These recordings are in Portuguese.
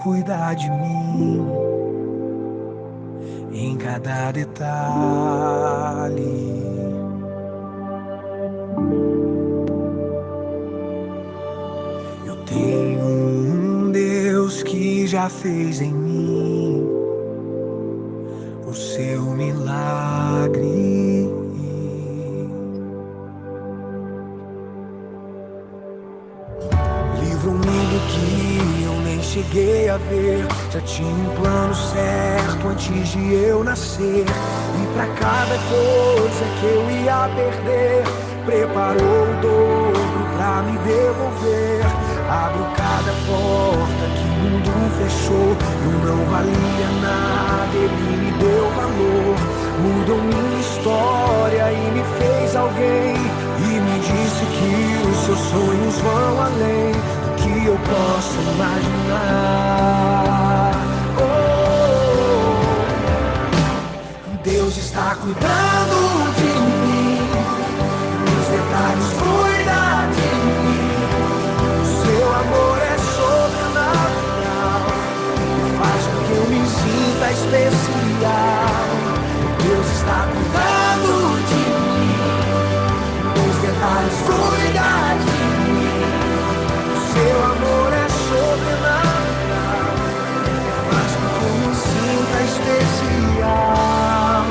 cuidar de mim em cada detalhe. Eu tenho um Deus que já fez em mim o seu milagre. Livro-me do que eu nem cheguei a ver. Já tinha um plano certo antes de eu nascer. E pra cada coisa que eu ia perder, preparou o dobro pra me devolver. Abro cada porta que o mundo fechou. Eu não valia nada, ele me deu valor. Mudou minha história e me fez alguém. E me disse que os seus sonhos vão além do que eu posso imaginar. Oh, Deus está cuidando de mim, nos detalhes cuida de mim. O seu amor é sobrenatural e faz com que eu me sinta especial. Deus está cuidando de mim, nos detalhes cuida de mim. O seu amor é sobrenatural e faz com que eu me sinta especial.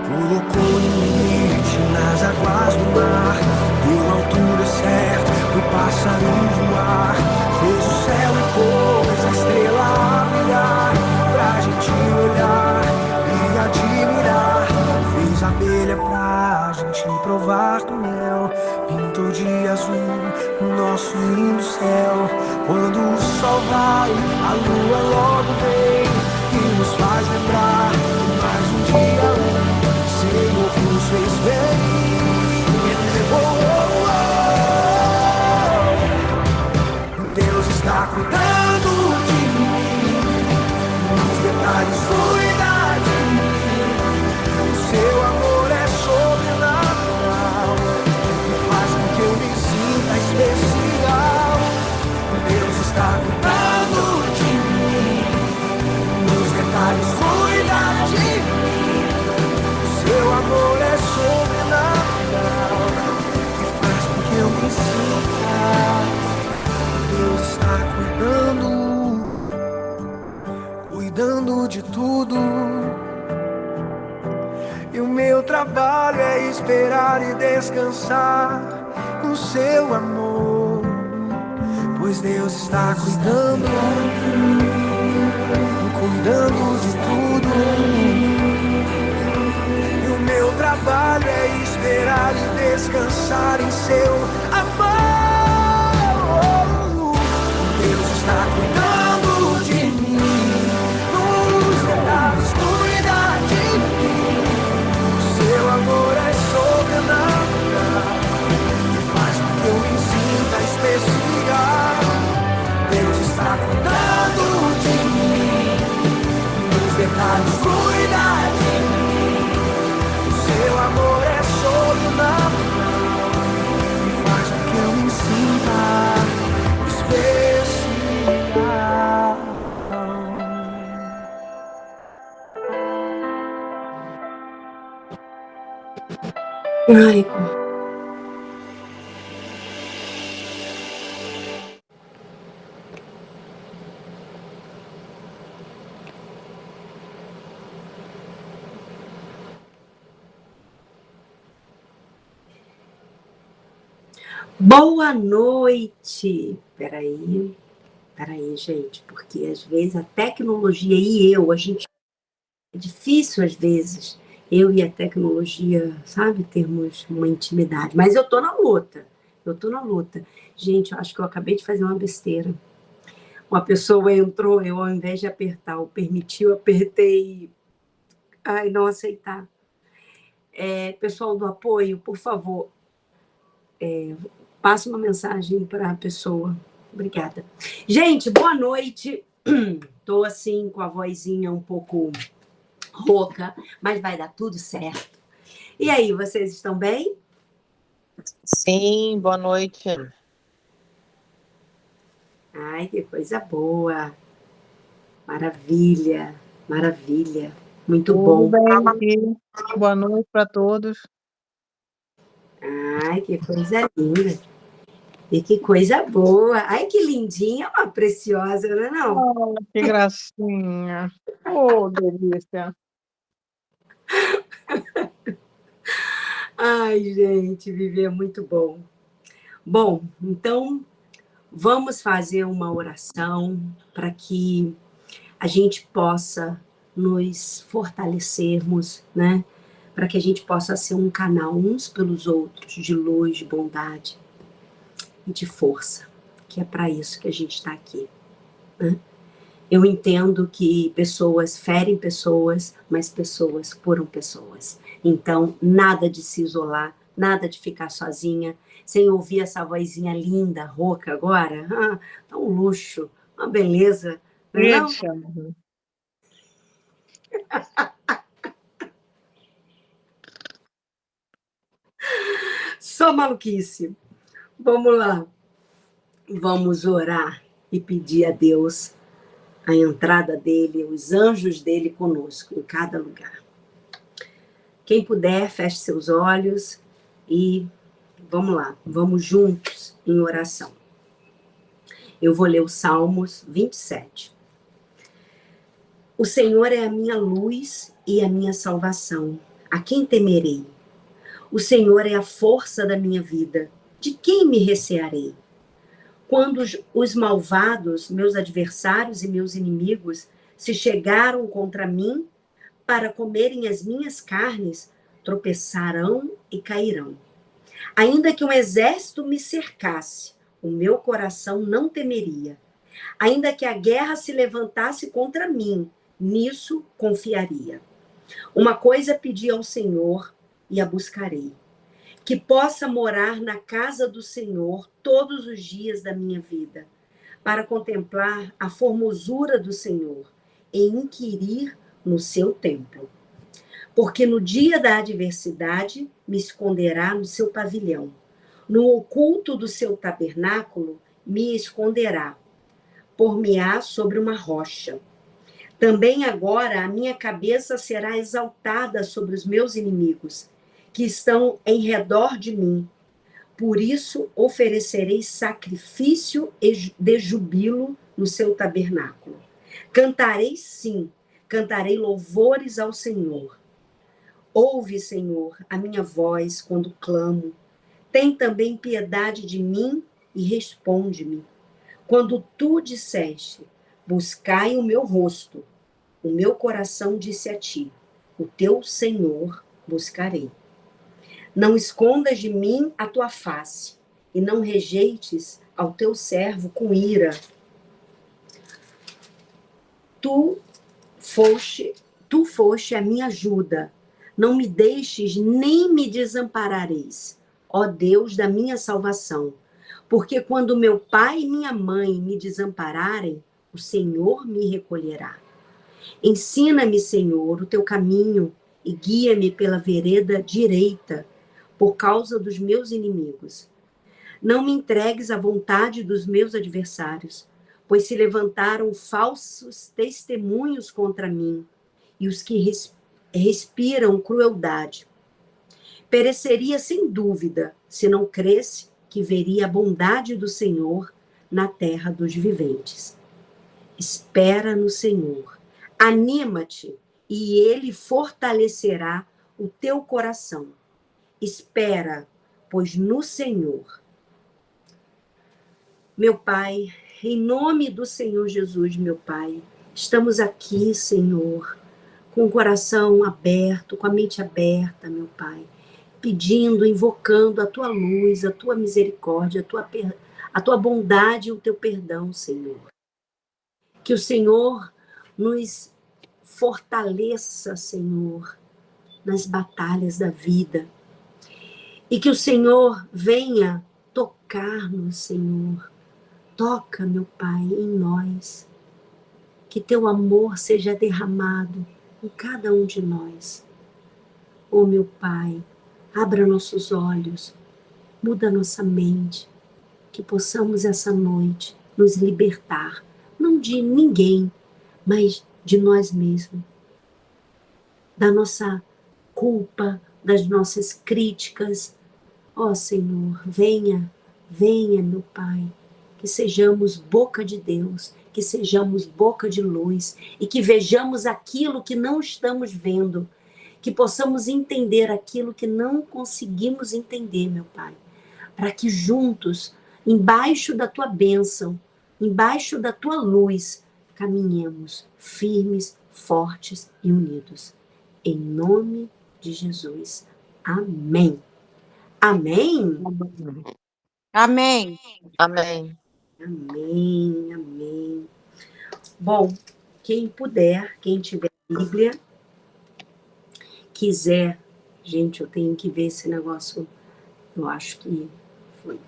Colocou limite nas águas do mar, deu a altura certa pro passarinho voar. Fez o céu e pôs a estrela a brilhar, pra gente olhar e admirar. Fez a abelha pra gente provar do mel, pintou de azul o nosso lindo céu. Quando o sol vai, a lua logo vem e nos faz lembrar que mais um dia Senhor nos fez bem. Oh, oh, oh. Deus está cuidando de mim, nos detalhes cuida de mim. O seu amor é sobrenatural e faz com que eu me sinta especial. Deus está cuidando de mim, nos detalhes cuida de mim. Seu amor é sobrenatural e faz com que eu me sinta. Deus está cuidando de tudo. E o meu trabalho é esperar e descansar no seu amor, pois Deus está cuidando de tudo. Meu trabalho é esperar e descansar em seu amor. Deus está cuidando de mim, nos detalhes cuida de mim. O seu amor é sobrenatural e faz com que eu me sinta especial. Deus está cuidando de mim, nos detalhes cuida de mim. Seu amor é sobrenatural e faz com que eu me sinta especial. Ai, boa noite! Peraí, gente, porque às vezes a tecnologia e a gente... É difícil, às vezes, eu e a tecnologia, sabe, termos uma intimidade. Mas eu tô na luta. Gente, eu acho que eu acabei de fazer uma besteira. Uma pessoa entrou, eu ao invés de apertar o permitiu, apertei... Ai, não aceitar. Pessoal do apoio, por favor, passe uma mensagem para a pessoa. Obrigada. Gente, boa noite. Tô assim com a vozinha um pouco rouca, mas vai dar tudo certo. E aí, vocês estão bem? Sim, boa noite. Ai, que coisa boa. Maravilha, maravilha. Muito Tudo bom. bem aqui. Boa noite para todos. Ai, que coisa linda. E que coisa boa. Ai, que lindinha, uma preciosa, não é não? Oh, que gracinha. Oh, delícia. Ai, gente, viver é muito bom. Bom, então vamos fazer uma oração para que a gente possa nos fortalecermos, né? Para que a gente possa ser um canal uns pelos outros de luz, de bondade e de força, que é para isso que a gente está aqui, né? Eu entendo que pessoas ferem pessoas, mas pessoas curam pessoas. Então, nada de se isolar, nada de ficar sozinha, sem ouvir essa vozinha linda, rouca agora. Tá um luxo, uma beleza, não é não? Eita. Só maluquice. Vamos lá. Vamos orar e pedir a Deus a entrada dele, os anjos dele conosco, em cada lugar. Quem puder, feche seus olhos e vamos lá, vamos juntos em oração. Eu vou ler o Salmos 27. O Senhor é a minha luz e a minha salvação. A quem temerei? O Senhor é a força da minha vida. De quem me recearei? Quando os malvados, meus adversários e meus inimigos, se chegaram contra mim para comerem as minhas carnes, tropeçarão e cairão. Ainda que um exército me cercasse, o meu coração não temeria. Ainda que a guerra se levantasse contra mim, nisso confiaria. Uma coisa pedi ao Senhor e a buscarei: que possa morar na casa do Senhor todos os dias da minha vida, para contemplar a formosura do Senhor e inquirir no seu templo. Porque no dia da adversidade me esconderá no seu pavilhão. No oculto do seu tabernáculo me esconderá. Por-me-á sobre uma rocha. Também agora a minha cabeça será exaltada sobre os meus inimigos, que estão em redor de mim. Por isso oferecerei sacrifício de jubilo no seu tabernáculo. Cantarei sim, cantarei louvores ao Senhor. Ouve, Senhor, a minha voz quando clamo. Tem também piedade de mim e responde-me. Quando tu disseste, buscai o meu rosto, o meu coração disse a ti, o teu Senhor buscarei. Não escondas de mim a tua face, e não rejeites ao teu servo com ira. Tu foste a minha ajuda. Não me deixes nem me desamparareis, ó Deus da minha salvação. Porque quando meu pai e minha mãe me desampararem, o Senhor me recolherá. Ensina-me, Senhor, o teu caminho e guia-me pela vereda direita, por causa dos meus inimigos. Não me entregues à vontade dos meus adversários, pois se levantaram falsos testemunhos contra mim, e os que respiram crueldade. Pereceria sem dúvida, se não cresse que veria a bondade do Senhor na terra dos viventes. Espera no Senhor, anima-te, e Ele fortalecerá o teu coração. Espera, pois no Senhor. Meu Pai, em nome do Senhor Jesus, meu Pai, estamos aqui, Senhor, com o coração aberto, com a mente aberta, meu Pai, pedindo, invocando a Tua luz, a Tua misericórdia, a tua bondade e o Teu perdão, Senhor. Que o Senhor nos fortaleça, Senhor, nas batalhas da vida. E que o Senhor venha tocar-nos, Senhor. Toca, meu Pai, em nós. que teu amor seja derramado em cada um de nós. Oh, meu Pai, abra nossos olhos, muda nossa mente, que possamos essa noite nos libertar, não de ninguém, mas de nós mesmos, da nossa culpa, das nossas críticas. Ó Senhor, venha, venha, meu Pai, que sejamos boca de Deus, que sejamos boca de luz e que vejamos aquilo que não estamos vendo, que possamos entender aquilo que não conseguimos entender, meu Pai, para que juntos, embaixo da Tua bênção, embaixo da Tua luz, caminhemos firmes, fortes e unidos. Em nome de Jesus. Amém. Amém? Amém. Amém. Amém, amém. Bom, quem puder, quem tiver Bíblia, quiser, gente, eu tenho que ver esse negócio, eu acho que foi.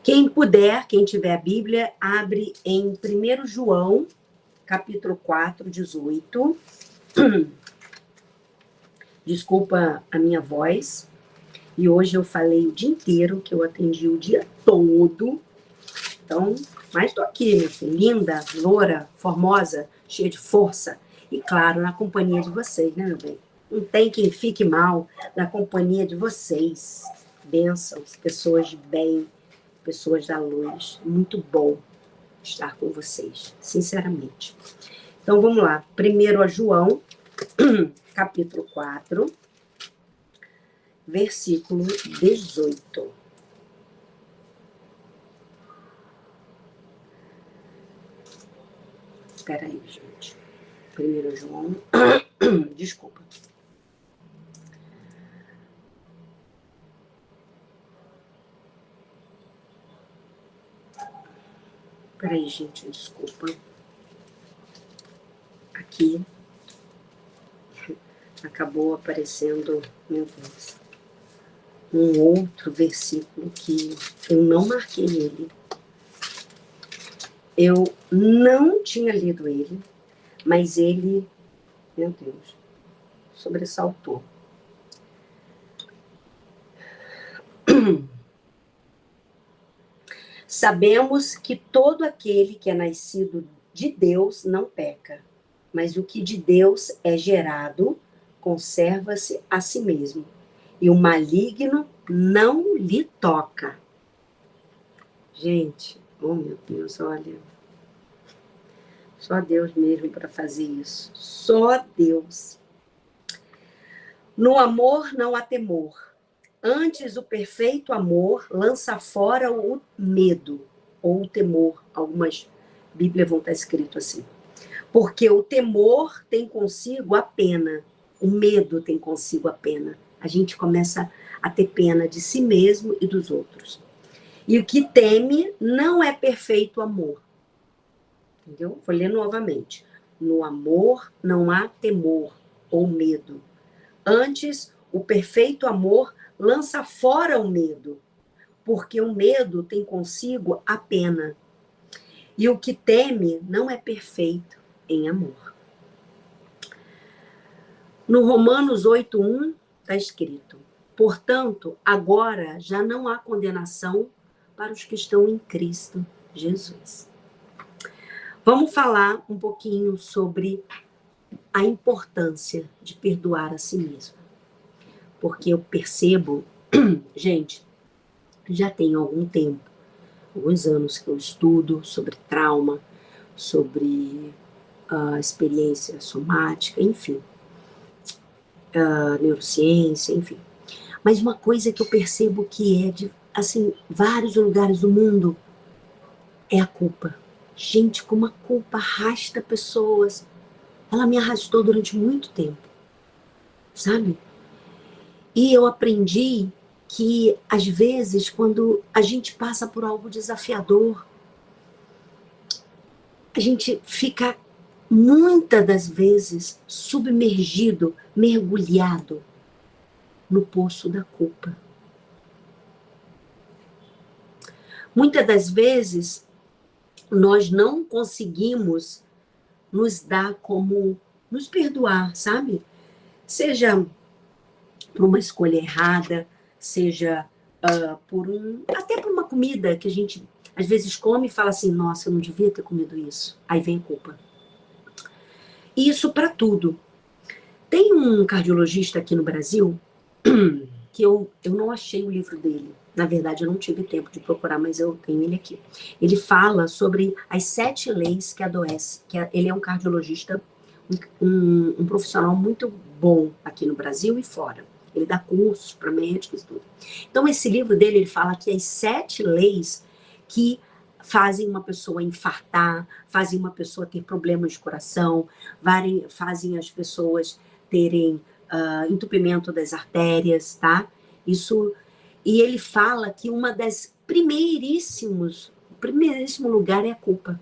Quem puder, quem tiver a Bíblia, abre em 1 João, capítulo 4, 18. Desculpa a minha voz. E hoje eu falei o dia inteiro, que eu atendi o dia todo. Então, mas estou aqui, minha filha, linda, loura, formosa, cheia de força. E claro, na companhia de vocês, né, meu bem? Não tem quem fique mal na companhia de vocês. Bênçãos, pessoas de bem, pessoas da luz. Muito bom estar com vocês, sinceramente. Então, vamos lá. Primeiro a João, capítulo 4, versículo 18. Espera aí, gente. 1 João. Desculpa. Espera aí, gente. Desculpa. Aqui. Acabou aparecendo, meu Deus, um outro versículo que eu não marquei ele. Eu não tinha lido ele, mas ele, meu Deus, sobressaltou. Sabemos que todo aquele que é nascido de Deus não peca, mas o que de Deus é gerado conserva-se a si mesmo, e o maligno não lhe toca. Gente, oh meu Deus, olha, só Deus mesmo para fazer isso, só Deus. No amor não há temor, antes o perfeito amor lança fora o medo, ou o temor, algumas Bíblias vão estar escrito assim, porque o temor tem consigo a pena, o medo tem consigo a pena, a gente começa a ter pena de si mesmo e dos outros. E o que teme não é perfeito amor. Entendeu? Vou ler novamente. No amor não há temor ou medo. Antes, o perfeito amor lança fora o medo, porque o medo tem consigo a pena. E o que teme não é perfeito em amor. No Romanos 8:1 está escrito: portanto, agora já não há condenação para os que estão em Cristo Jesus. Vamos falar um pouquinho sobre a importância de perdoar a si mesmo. Porque eu percebo, gente, já tem algum tempo, alguns anos que eu estudo sobre trauma, sobre experiência somática, enfim, neurociência, enfim. Mas uma coisa que eu percebo que é de, assim, vários lugares do mundo é a culpa. Gente, como a culpa arrasta pessoas. Ela me arrastou durante muito tempo, sabe? E eu aprendi que, às vezes, quando a gente passa por algo desafiador, a gente fica, muitas das vezes, submergido, mergulhado no poço da culpa. Muitas das vezes, nós não conseguimos nos dá como nos perdoar, sabe? Seja por uma escolha errada, seja até por uma comida que a gente às vezes come e fala assim, nossa, eu não devia ter comido isso. Aí vem a culpa. E isso para tudo. Tem um cardiologista aqui no Brasil que eu não achei o livro dele. Na verdade, eu não tive tempo de procurar, mas eu tenho ele aqui. Ele fala sobre as 7 leis que adoece. Ele é um cardiologista, um profissional muito bom aqui no Brasil e fora. Ele dá cursos para médicos e tudo. Então, esse livro dele, ele fala que as 7 leis que fazem uma pessoa infartar, fazem uma pessoa ter problemas de coração, fazem as pessoas terem entupimento das artérias, tá? Isso, e ele fala que uma das primeiríssimo lugar é a culpa.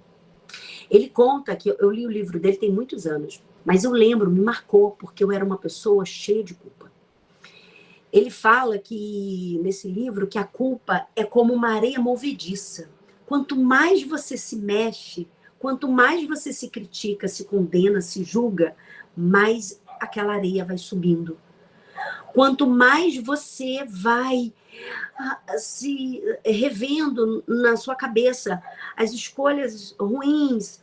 Ele conta que eu li o livro dele tem muitos anos, mas eu lembro, me marcou, porque eu era uma pessoa cheia de culpa. Ele fala que, nesse livro, que a culpa é como uma areia movediça. Quanto mais você se mexe, quanto mais você se critica, se condena, se julga, mais aquela areia vai subindo. Quanto mais você vai se revendo na sua cabeça as escolhas ruins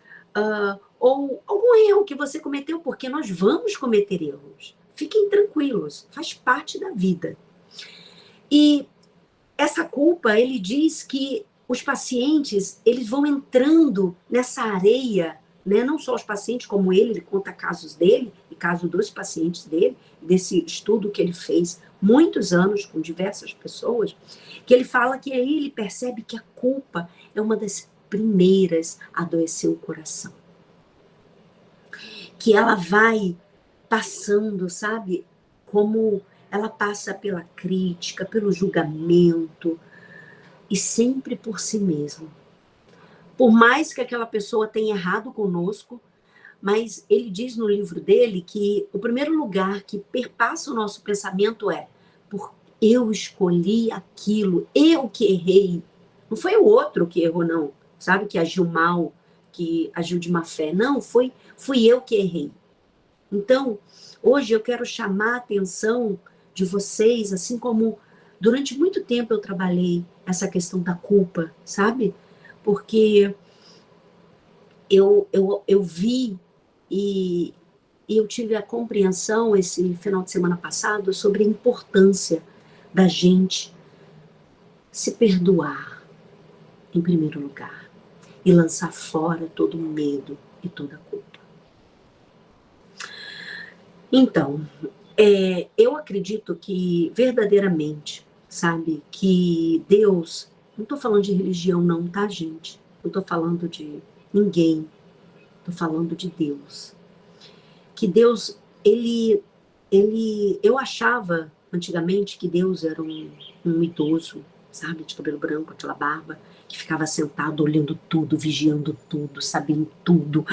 ou algum erro que você cometeu, porque nós vamos cometer erros. Fiquem tranquilos, faz parte da vida. E essa culpa, ele diz que os pacientes, eles vão entrando nessa areia, né? Não só os pacientes, como ele conta casos dele, e casos dos pacientes dele, desse estudo que ele fez muitos anos com diversas pessoas, que ele fala que aí ele percebe que a culpa é uma das primeiras a adoecer o coração. Que ela vai passando, sabe? Como ela passa pela crítica, pelo julgamento, e sempre por si mesmo. Por mais que aquela pessoa tenha errado conosco, mas ele diz no livro dele que o primeiro lugar que perpassa o nosso pensamento é por eu escolhi aquilo, eu que errei. Não foi o outro que errou, não, sabe? Que agiu mal, que agiu de má fé. Não, fui eu que errei. Então, hoje eu quero chamar a atenção de vocês, assim como durante muito tempo eu trabalhei essa questão da culpa, sabe? Porque eu vi e eu tive a compreensão esse final de semana passado sobre a importância da gente se perdoar, em primeiro lugar, e lançar fora todo o medo e toda a culpa. Então, eu acredito que verdadeiramente, sabe, que Deus, não estou falando de religião não, tá, gente? Não estou falando de ninguém, estou falando de Deus. Que Deus, eu achava antigamente que Deus era um idoso, sabe, de cabelo branco, aquela barba, que ficava sentado olhando tudo, vigiando tudo, sabendo tudo.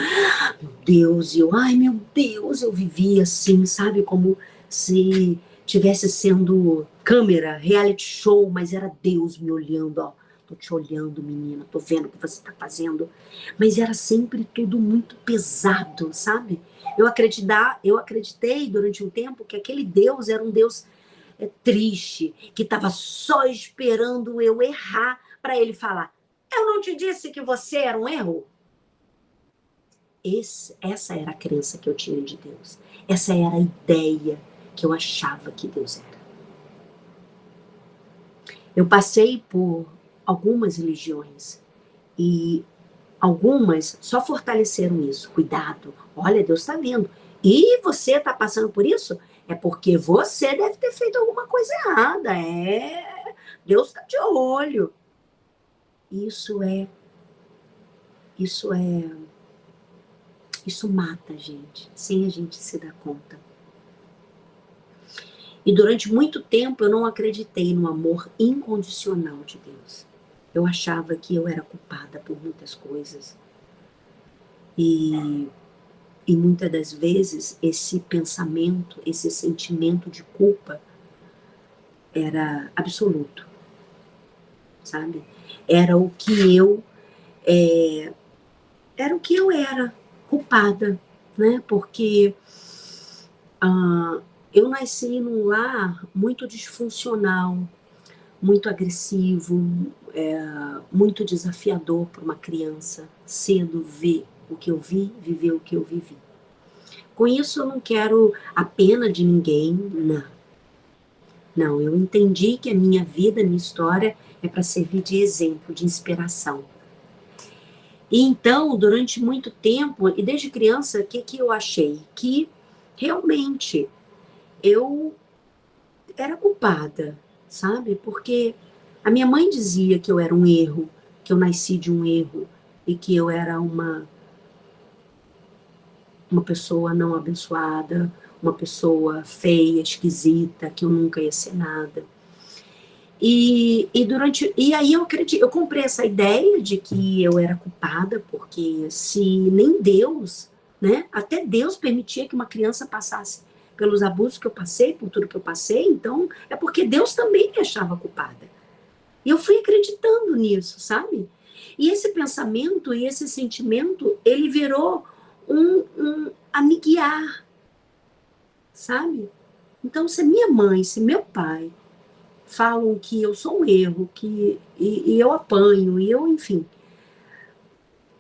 Meu Deus, ai meu Deus, eu vivia assim, sabe, como se tivesse sendo câmera, reality show, mas era Deus me olhando, ó, tô te olhando, menina, tô vendo o que você tá fazendo, mas era sempre tudo muito pesado, sabe? Eu acreditei durante um tempo que aquele Deus era um Deus triste, que estava só esperando eu errar para ele falar, eu não te disse que você era um erro? Essa era a crença que eu tinha de Deus. Essa era a ideia que eu achava que Deus era. Eu passei por algumas religiões e algumas só fortaleceram isso. Cuidado, olha, Deus está vendo. E você está passando por isso? É porque você deve ter feito alguma coisa errada. Deus está de olho. Isso mata a gente, sem a gente se dar conta. E durante muito tempo eu não acreditei no amor incondicional de Deus. Eu achava que eu era culpada por muitas coisas. E muitas das vezes esse pensamento, esse sentimento de culpa era absoluto, sabe? Era o que eu era culpada, né? Porque eu nasci num lar muito disfuncional, muito agressivo, muito desafiador para uma criança cedo ver o que eu vi, viver o que eu vivi. Com isso, eu não quero a pena de ninguém, não. Não, eu entendi que a minha vida, a minha história é para servir de exemplo, de inspiração. E então, durante muito tempo, e desde criança, o que eu achei? Que realmente eu era culpada, sabe? Porque a minha mãe dizia que eu era um erro, que eu nasci de um erro e que eu era uma pessoa não abençoada, uma pessoa feia, esquisita, que eu nunca ia ser nada. E aí eu comprei essa ideia de que eu era culpada, porque se nem Deus, né, até Deus permitia que uma criança passasse pelos abusos que eu passei, por tudo que eu passei, então é porque Deus também me achava culpada. E eu fui acreditando nisso, sabe? E esse pensamento e esse sentimento, ele virou a me guiar, sabe? Então, se minha mãe, se meu pai falam que eu sou um erro, e eu apanho, e eu, enfim,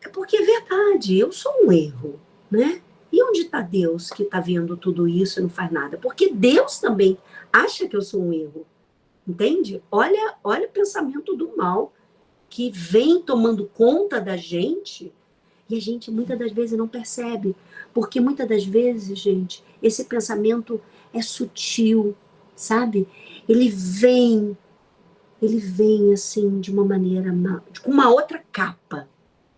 é porque é verdade, eu sou um erro, né? E onde está Deus que está vendo tudo isso e não faz nada? Porque Deus também acha que eu sou um erro, entende? Olha o pensamento do mal que vem tomando conta da gente e a gente muitas das vezes não percebe, porque muitas das vezes, gente, esse pensamento é sutil, sabe? Ele vem assim de uma maneira, com uma outra capa,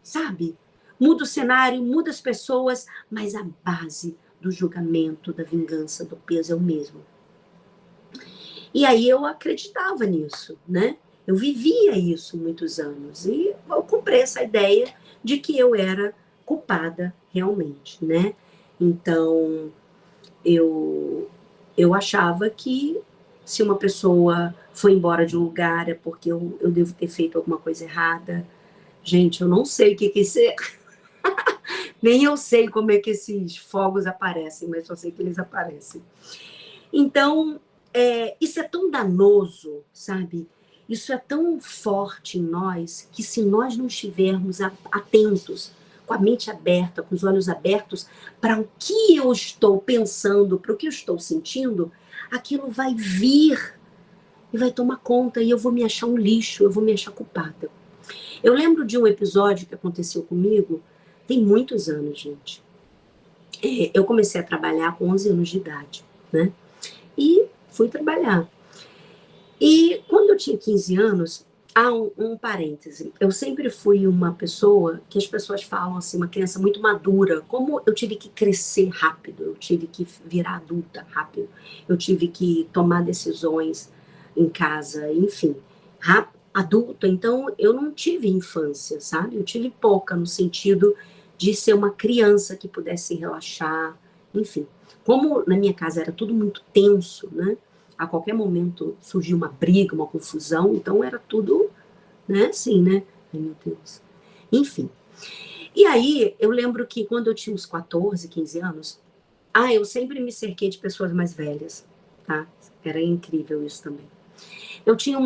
sabe? Muda o cenário, muda as pessoas, mas a base do julgamento, da vingança, do peso é o mesmo. E aí eu acreditava nisso, né? Eu vivia isso muitos anos e eu comprei essa ideia de que eu era culpada realmente, né? Então eu achava que se uma pessoa foi embora de um lugar é porque eu devo ter feito alguma coisa errada. Gente, eu não sei o que é isso. Nem eu sei como é que esses fogos aparecem, mas só sei que eles aparecem. Então, isso é tão danoso, sabe? Isso é tão forte em nós que se nós não estivermos atentos, com a mente aberta, com os olhos abertos para o que eu estou pensando, para o que eu estou sentindo, aquilo vai vir e vai tomar conta e eu vou me achar um lixo, eu vou me achar culpada. Eu lembro de um episódio que aconteceu comigo, tem muitos anos, gente. Eu comecei a trabalhar com 11 anos de idade, né? E fui trabalhar. E quando eu tinha 15 anos, há um parêntese. Eu sempre fui uma pessoa que as pessoas falam assim, uma criança muito madura. Como eu tive que crescer rápido, eu tive que virar adulta rápido, eu tive que tomar decisões em casa, enfim, adulta. Então, eu não tive infância, sabe? Eu tive pouca no sentido de ser uma criança que pudesse relaxar, enfim. Como na minha casa era tudo muito tenso, né? A qualquer momento surgia uma briga, uma confusão, então era tudo, né, assim, né? Ai, meu Deus. Enfim. E aí, eu lembro que quando eu tinha uns 14, 15 anos, eu sempre me cerquei de pessoas mais velhas, tá? Era incrível isso também. Eu tinha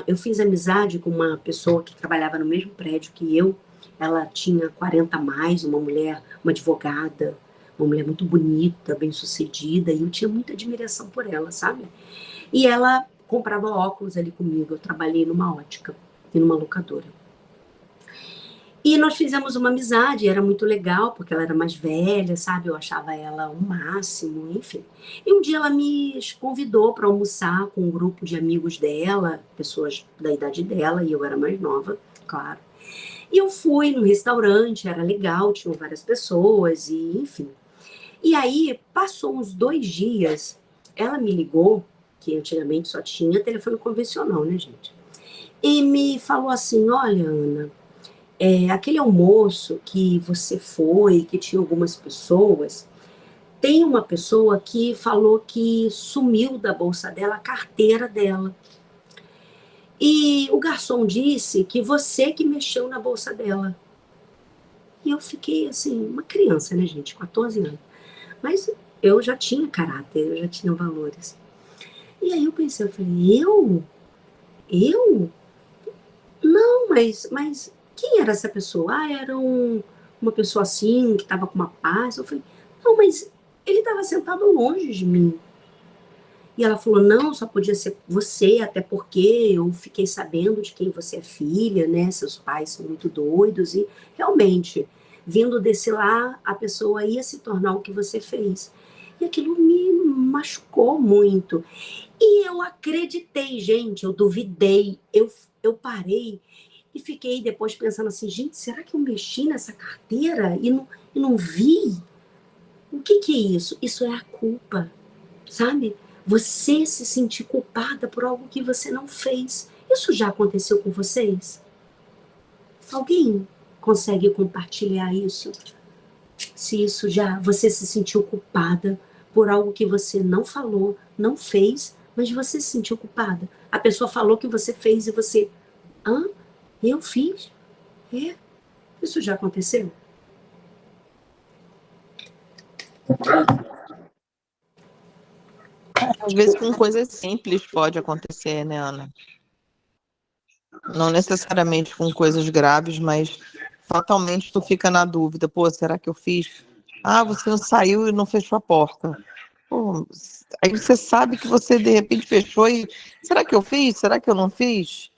eu fiz amizade com uma pessoa que trabalhava no mesmo prédio que eu, ela tinha 40 a mais, uma mulher, uma advogada, uma mulher muito bonita, bem-sucedida, e eu tinha muita admiração por ela, sabe? E ela comprava óculos ali comigo, eu trabalhei numa ótica e numa locadora. E nós fizemos uma amizade, era muito legal, porque ela era mais velha, sabe? Eu achava ela o máximo, enfim. E um dia ela me convidou para almoçar com um grupo de amigos dela, pessoas da idade dela, e eu era mais nova, claro. E eu fui no restaurante, era legal, tinham várias pessoas, e enfim. E aí, passou uns 2 dias, ela me ligou, que antigamente só tinha telefone convencional, né, gente? E me falou assim, olha, Ana, aquele almoço que você foi, que tinha algumas pessoas, tem uma pessoa que falou que sumiu da bolsa dela a carteira dela. E o garçom disse que você que mexeu na bolsa dela. E eu fiquei assim, uma criança, né, gente, 14 anos. Mas eu já tinha caráter, eu já tinha valores. E aí eu pensei, eu falei, eu? Eu? Não, mas quem era essa pessoa? Ah, era uma pessoa assim, que estava com uma paz. Eu falei, não, mas ele estava sentado longe de mim. E ela falou, não, só podia ser você, até porque eu fiquei sabendo de quem você é filha, né? Seus pais são muito doidos. E realmente, vindo desse lá, a pessoa ia se tornar o que você fez. E aquilo me machucou muito. E eu acreditei, gente, eu duvidei, eu parei e fiquei depois pensando assim, gente, será que eu mexi nessa carteira e não vi? O que é isso? Isso é a culpa, sabe? Você se sentir culpada por algo que você não fez. Isso já aconteceu com vocês? Alguém consegue compartilhar isso? Se isso já, você se sentiu culpada por algo que você não falou, não fez, mas você se sentiu culpada. A pessoa falou que você fez e você, eu fiz? É, isso já aconteceu? Às vezes com coisas simples pode acontecer, né, Ana? Não necessariamente com coisas graves, mas fatalmente tu fica na dúvida, pô, será que eu fiz? Ah, você não saiu e não fechou a porta. Pô, aí você sabe que você de repente fechou e será que eu fiz? Será que eu não fiz?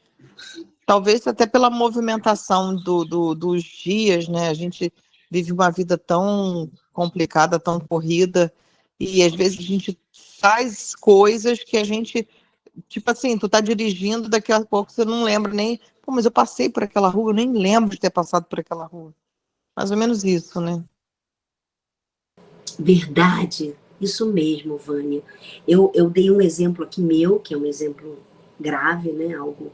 Talvez até pela movimentação dos dias, né? A gente vive uma vida tão complicada, tão corrida, e às vezes a gente faz coisas que a gente, tipo assim, tu tá dirigindo, daqui a pouco você não lembra nem, pô, mas eu passei por aquela rua, eu nem lembro de ter passado por aquela rua. Mais ou menos isso, né? Verdade, isso mesmo, Vânia. Eu dei um exemplo aqui meu, que é um exemplo grave, né? Algo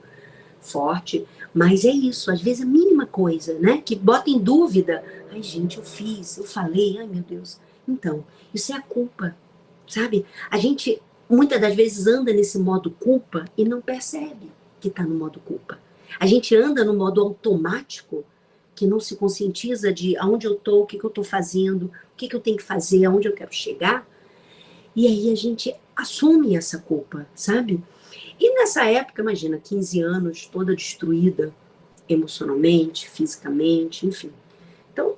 forte, mas é isso, às vezes a mínima coisa, né? Que bota em dúvida. Ai, gente, eu fiz, eu falei, ai meu Deus. Então, isso é a culpa, sabe? A gente muitas das vezes anda nesse modo culpa e não percebe que está no modo culpa. A gente anda no modo automático que não se conscientiza de aonde eu tô, o que eu tô fazendo, o que eu tenho que fazer, aonde eu quero chegar. E aí a gente assume essa culpa, sabe? E nessa época, imagina, 15 anos, toda destruída emocionalmente, fisicamente, enfim. Então,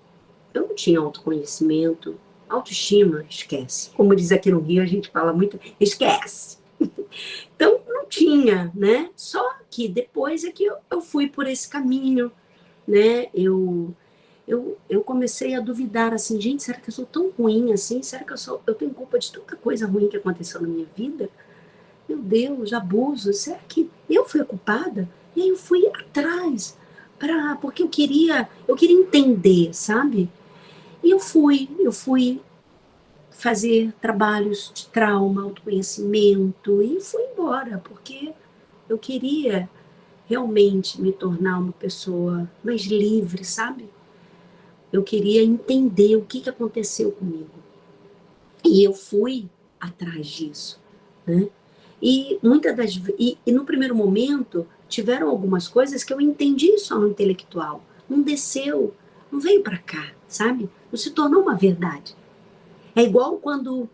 eu não tinha autoconhecimento, autoestima, esquece. Como diz aqui no Rio, a gente fala muito, esquece. Então, não tinha, né? Só que depois é que eu fui por esse caminho, né? Eu comecei a duvidar, assim, gente, será que eu sou tão ruim assim? Será que eu tenho culpa de tanta coisa ruim que aconteceu na minha vida? Meu Deus, abuso, será que eu fui a culpada? E aí eu fui atrás, porque eu queria entender, sabe? E eu fui fazer trabalhos de trauma, autoconhecimento, e fui embora, porque eu queria realmente me tornar uma pessoa mais livre, sabe? Eu queria entender o que aconteceu comigo. E eu fui atrás disso, né? E muitas das e no primeiro momento tiveram algumas coisas que eu entendi só no intelectual, não desceu, não veio para cá, sabe? Não se tornou uma verdade. É igual quando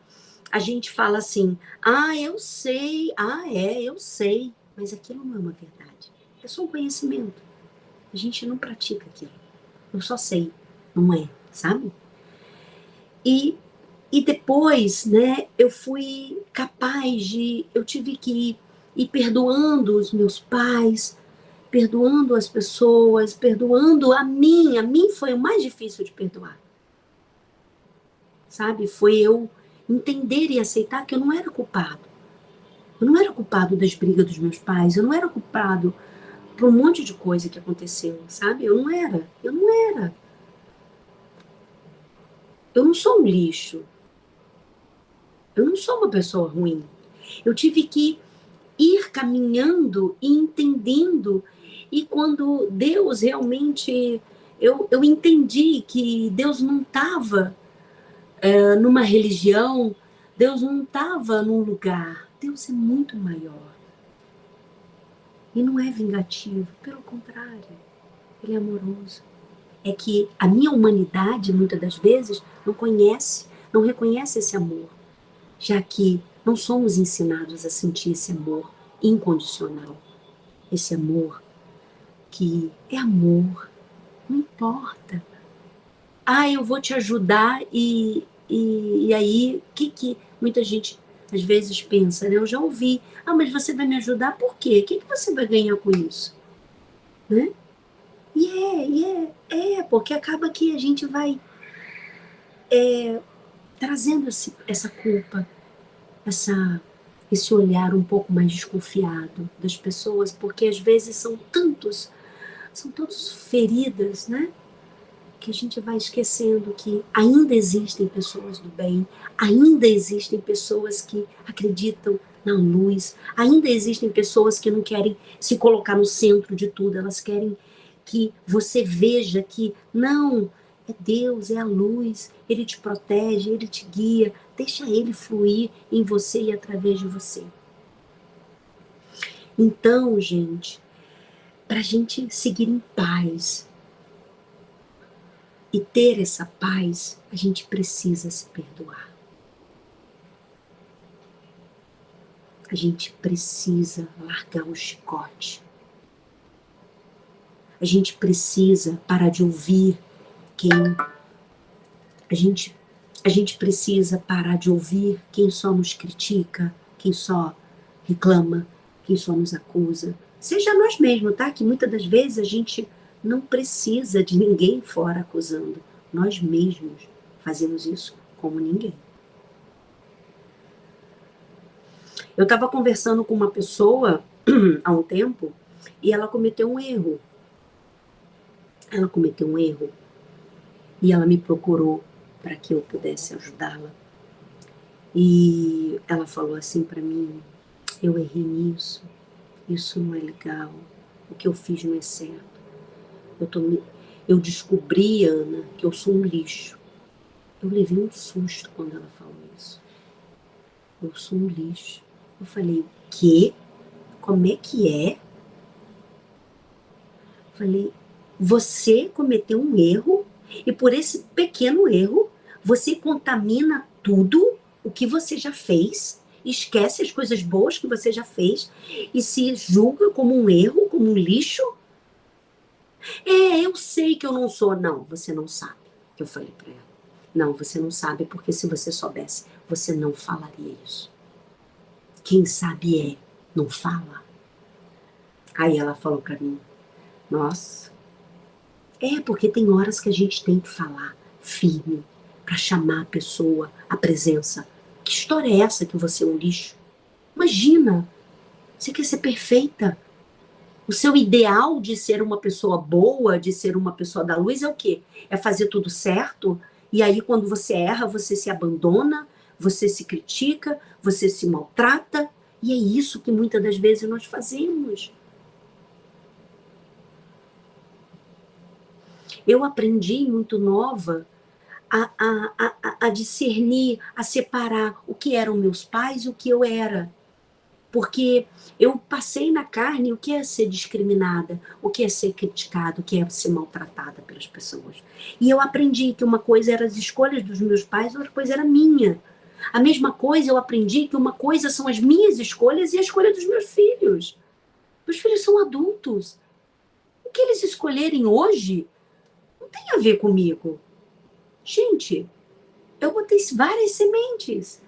a gente fala assim: "Ah, eu sei. Ah, é, eu sei", mas aquilo não é uma verdade. É só um conhecimento. A gente não pratica aquilo. Eu só sei, não é, sabe? E depois, né, eu fui capaz de, eu tive que ir perdoando os meus pais, perdoando as pessoas, perdoando a mim foi o mais difícil de perdoar, sabe? Foi eu entender e aceitar que eu não era culpado. Eu não era culpado das brigas dos meus pais, eu não era culpado por um monte de coisa que aconteceu, sabe? Eu não era. Eu não sou um lixo, eu não sou uma pessoa ruim. Eu tive que ir caminhando e entendendo. E quando Deus realmente. Eu entendi que Deus não estava numa religião, Deus não estava num lugar. Deus é muito maior. E não é vingativo, pelo contrário, Ele é amoroso. é que a minha humanidade, muitas das vezes, não reconhece esse amor, já que não somos ensinados a sentir esse amor incondicional, esse amor que é amor, não importa. Ah, eu vou te ajudar e aí, o que muita gente às vezes pensa, né? Eu já ouvi, mas você vai me ajudar por quê? O que você vai ganhar com isso? Né? Porque acaba que a gente vai trazendo essa culpa, esse olhar um pouco mais desconfiado das pessoas, porque às vezes são tantas feridas, né? Que a gente vai esquecendo que ainda existem pessoas do bem, ainda existem pessoas que acreditam na luz, ainda existem pessoas que não querem se colocar no centro de tudo, elas querem que você veja que não, é Deus, é a luz, Ele te protege, Ele te guia, deixa Ele fluir em você e através de você. Então, gente, para a gente seguir em paz e ter essa paz, a gente precisa se perdoar. A gente precisa largar o chicote. A gente precisa parar de ouvir a gente precisa parar de ouvir quem só nos critica, quem só reclama, quem só nos acusa. Seja nós mesmos, tá? Que muitas das vezes a gente não precisa de ninguém fora acusando. Nós mesmos fazemos isso como ninguém. Eu estava conversando com uma pessoa há um tempo e ela cometeu um erro. Ela cometeu um erro e ela me procurou para que eu pudesse ajudá-la. E ela falou assim para mim, eu errei nisso, isso não é legal, o que eu fiz não é certo. Eu descobri, Ana, que eu sou um lixo. Eu levei um susto quando ela falou isso. Eu sou um lixo. Eu falei, o quê? Como é que é? Eu falei, você cometeu um erro e por esse pequeno erro você contamina tudo o que você já fez, esquece as coisas boas que você já fez e se julga como um erro, como um lixo. Eu sei que eu não sou. Não, você não sabe. Eu falei para ela. Não, você não sabe, porque se você soubesse, você não falaria isso. Quem sabe não fala. Aí ela falou para mim, nossa, porque tem horas que a gente tem que falar firme para chamar a pessoa, a presença. Que história é essa que você é um lixo? Imagina, você quer ser perfeita. O seu ideal de ser uma pessoa boa, de ser uma pessoa da luz é o quê? É fazer tudo certo? E aí quando você erra, você se abandona, você se critica, você se maltrata. E é isso que muitas das vezes nós fazemos. Eu aprendi muito nova a discernir, a separar o que eram meus pais e o que eu era. Porque eu passei na carne o que é ser discriminada, o que é ser criticada, o que é ser maltratada pelas pessoas. E eu aprendi que uma coisa eram as escolhas dos meus pais, outra coisa era minha. A mesma coisa eu aprendi que uma coisa são as minhas escolhas e a escolha dos meus filhos. Meus filhos são adultos. O que eles escolherem hoje não tem a ver comigo. Gente, eu botei várias sementes.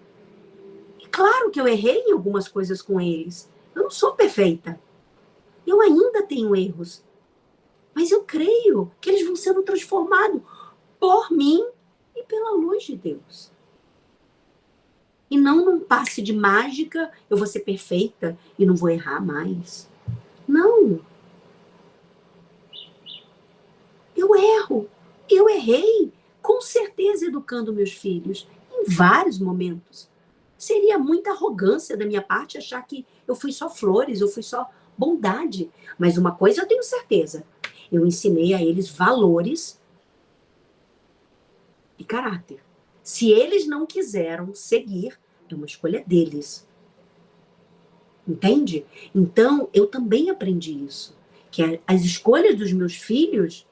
Claro que eu errei em algumas coisas com eles. Eu não sou perfeita. Eu ainda tenho erros. Mas eu creio que eles vão sendo transformados por mim e pela luz de Deus. E não num passe de mágica, eu vou ser perfeita e não vou errar mais. Não. Eu erro. Eu errei, com certeza, educando meus filhos, em vários momentos. Seria muita arrogância da minha parte achar que eu fui só flores, eu fui só bondade. Mas uma coisa eu tenho certeza. Eu ensinei a eles valores e caráter. Se eles não quiseram seguir, é uma escolha deles. Entende? Então, eu também aprendi isso. Que as escolhas dos meus filhos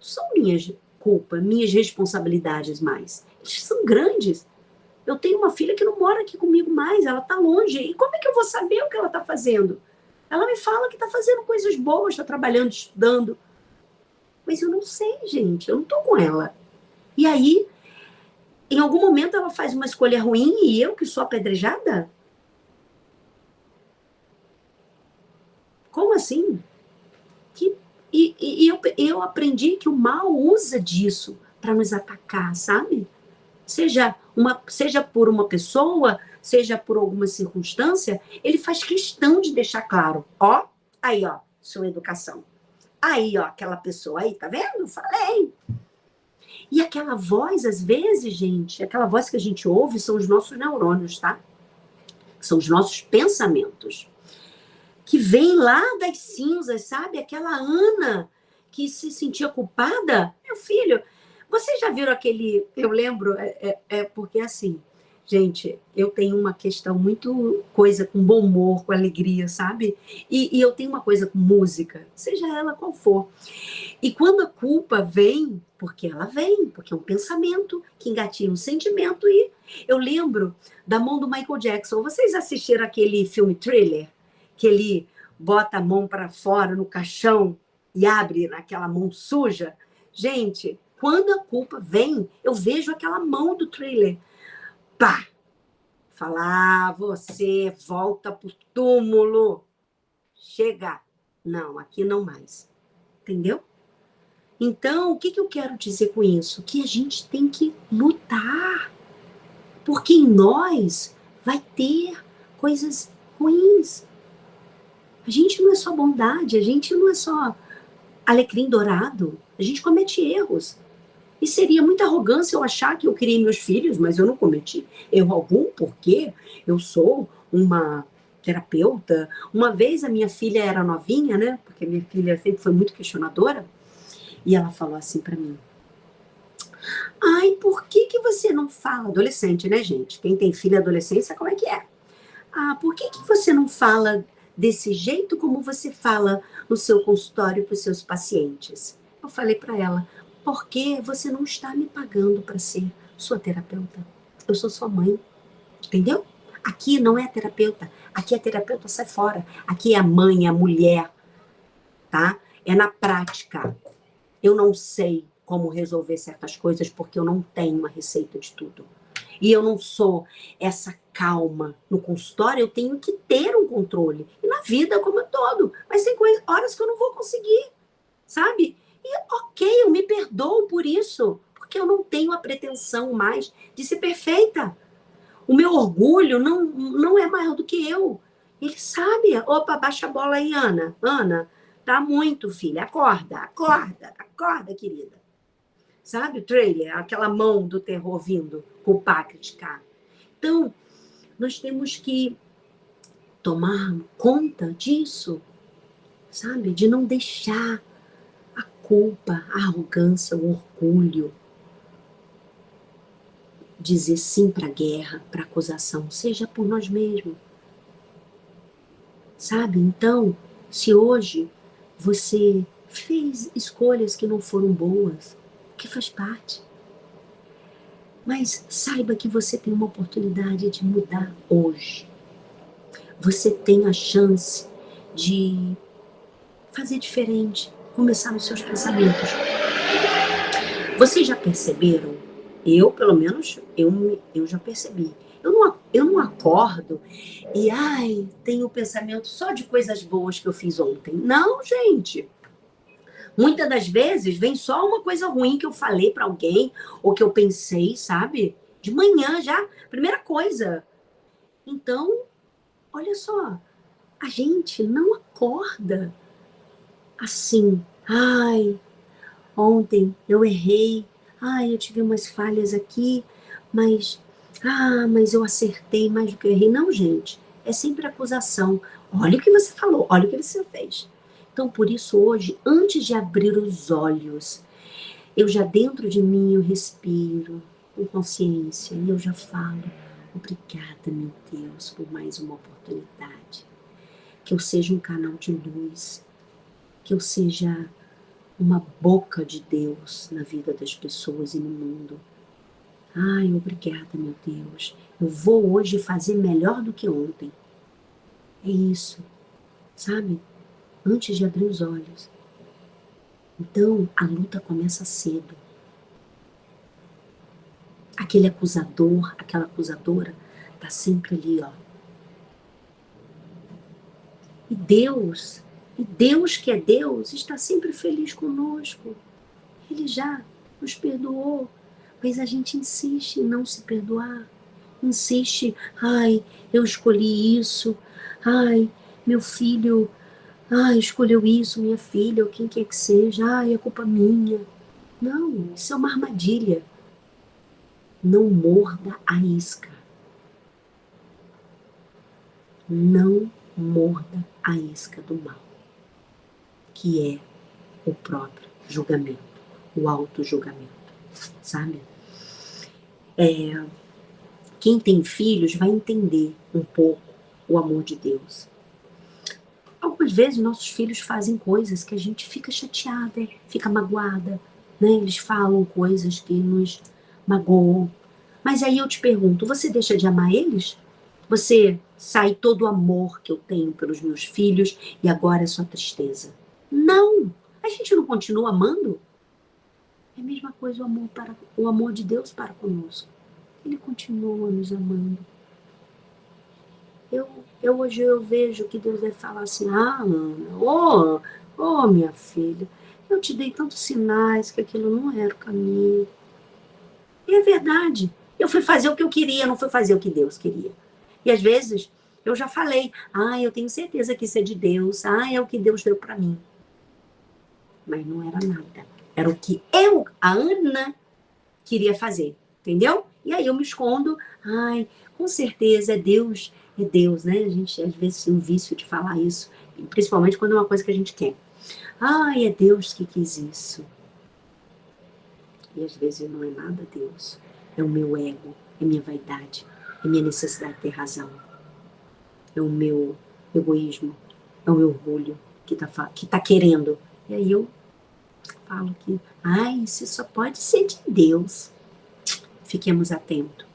são minhas culpas, minhas responsabilidades mais. Eles são grandes. Eu tenho uma filha que não mora aqui comigo mais, ela está longe. E como é que eu vou saber o que ela está fazendo? Ela me fala que está fazendo coisas boas, está trabalhando, estudando. Mas eu não sei, gente, eu não estou com ela. E aí, em algum momento ela faz uma escolha ruim e eu que sou apedrejada? Como assim? Eu aprendi que o mal usa disso para nos atacar, sabe? Seja por uma pessoa, seja por alguma circunstância, ele faz questão de deixar claro. Ó, aí, ó, sua educação. Aí, ó, aquela pessoa aí, tá vendo? Falei. E aquela voz, às vezes, gente, aquela voz que a gente ouve são os nossos neurônios, tá? São os nossos pensamentos. Que vem lá das cinzas, sabe? Aquela Ana que se sentia culpada. Meu filho, vocês já viram aquele... Eu lembro, porque assim, gente, eu tenho uma questão muito coisa com bom humor, com alegria, sabe? E eu tenho uma coisa com música, seja ela qual for. E quando a culpa vem, porque ela vem, porque é um pensamento que engatilha um sentimento. E eu lembro da mão do Michael Jackson. Vocês assistiram aquele filme Thriller? Que ele bota a mão para fora no caixão e abre naquela mão suja. Gente, quando a culpa vem, eu vejo aquela mão do Thriller. Pá! Falar, você volta pro túmulo. Chega. Não, aqui não mais. Entendeu? Então, o que eu quero dizer com isso? Que a gente tem que lutar. Porque em nós vai ter coisas ruins. A gente não é só bondade, a gente não é só alecrim dourado. A gente comete erros. E seria muita arrogância eu achar que eu criei meus filhos, mas eu não cometi erro algum, porque eu sou uma terapeuta. Uma vez a minha filha era novinha, né? Porque minha filha sempre foi muito questionadora. E ela falou assim para mim: ai, por que você não fala? Adolescente, né, gente? Quem tem filha adolescência, como é que é? Ah, por que você não fala desse jeito como você fala no seu consultório para os seus pacientes? Eu falei para ela: porque você não está me pagando para ser sua terapeuta. Eu sou sua mãe, entendeu? Aqui não é terapeuta, aqui é terapeuta, sai fora. Aqui é a mãe, é a mulher, tá? É na prática. Eu não sei como resolver certas coisas porque eu não tenho a receita de tudo. E eu não sou essa calma no consultório, eu tenho que ter um controle. E na vida como um todo. Mas tem horas que eu não vou conseguir, sabe? E ok, eu me perdoo por isso, porque eu não tenho a pretensão mais de ser perfeita. O meu orgulho não é maior do que eu. Ele sabe. Opa, baixa a bola aí, Ana. Ana, tá muito, filha. Acorda, acorda, acorda, querida. Sabe o trailer? Aquela mão do terror vindo culpar, criticar. Então, nós temos que tomar conta disso, sabe? De não deixar a culpa, a arrogância, o orgulho dizer sim para a guerra, para a acusação, seja por nós mesmos. Sabe? Então, se hoje você fez escolhas que não foram boas, que faz parte. Mas saiba que você tem uma oportunidade de mudar hoje. Você tem a chance de fazer diferente, começar nos seus pensamentos. Vocês já perceberam? Eu, pelo menos, eu já percebi. Eu não acordo e, tenho o pensamento só de coisas boas que eu fiz ontem. Não, gente. Muitas das vezes vem só uma coisa ruim que eu falei para alguém ou que eu pensei, sabe? De manhã já, primeira coisa. Então, olha só, a gente não acorda assim. Ontem eu errei. Eu tive umas falhas aqui, mas eu acertei mais do que eu errei. Não, gente, é sempre acusação. Olha o que você falou, olha o que você fez. Então, por isso, hoje, antes de abrir os olhos, eu já dentro de mim, eu respiro com consciência e eu já falo: obrigada, meu Deus, por mais uma oportunidade. Que eu seja um canal de luz, que eu seja uma boca de Deus na vida das pessoas e no mundo. Ai, obrigada, meu Deus. Eu vou hoje fazer melhor do que ontem. É isso, sabe? Antes de abrir os olhos. Então, a luta começa cedo. Aquele acusador, aquela acusadora, tá sempre ali, ó. E Deus que é Deus, está sempre feliz conosco. Ele já nos perdoou, mas a gente insiste em não se perdoar. Insiste, ai, eu escolhi isso, ai, meu filho, ai, escolheu isso, minha filha, ou quem quer que seja, ai, é culpa minha. Não, isso é uma armadilha. Não morda a isca. Não morda a isca do mal, que é o próprio julgamento, o auto-julgamento, sabe? Quem tem filhos vai entender um pouco o amor de Deus. Algumas vezes nossos filhos fazem coisas que a gente fica chateada, fica magoada, né? Eles falam coisas que nos magoam. Mas aí eu te pergunto, você deixa de amar eles? Você sai todo o amor que eu tenho pelos meus filhos e agora é só tristeza? Não! A gente não continua amando? É a mesma coisa o amor de Deus para conosco. Ele continua nos amando. Hoje eu vejo que Deus vai falar assim, Ana, minha filha, eu te dei tantos sinais que aquilo não era o caminho. E é verdade. Eu fui fazer o que eu queria, não fui fazer o que Deus queria. E às vezes eu já falei, eu tenho certeza que isso é de Deus, é o que Deus deu para mim. Mas não era nada. Era o que a Ana, queria fazer, entendeu? E aí eu me escondo, com certeza é Deus, né? A gente às vezes tem um vício de falar isso, principalmente quando é uma coisa que a gente quer. É Deus que quis isso. E às vezes não é nada Deus. É o meu ego, é minha vaidade, é minha necessidade de ter razão. É o meu egoísmo, é o meu orgulho que tá querendo. E aí eu falo que, isso só pode ser de Deus. Fiquemos atentos.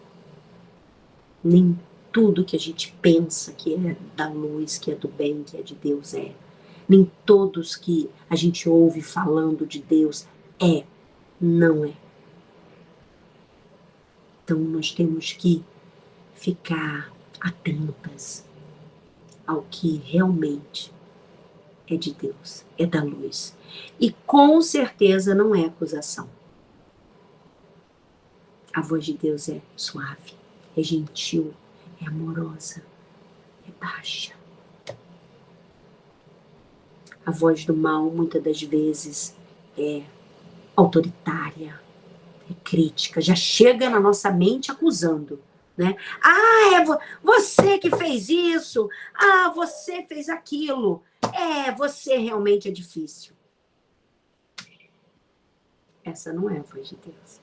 Nem tudo que a gente pensa que é da luz, que é do bem, que é de Deus é. Nem todos que a gente ouve falando de Deus não é. Então nós temos que ficar atentas ao que realmente é de Deus, é da luz. E com certeza não é acusação. A voz de Deus é suave, é gentil, é amorosa, é baixa. A voz do mal, muitas das vezes, é autoritária, é crítica, já chega na nossa mente acusando, né? É você que fez isso, você fez aquilo, você realmente é difícil. Essa não é a voz de Deus.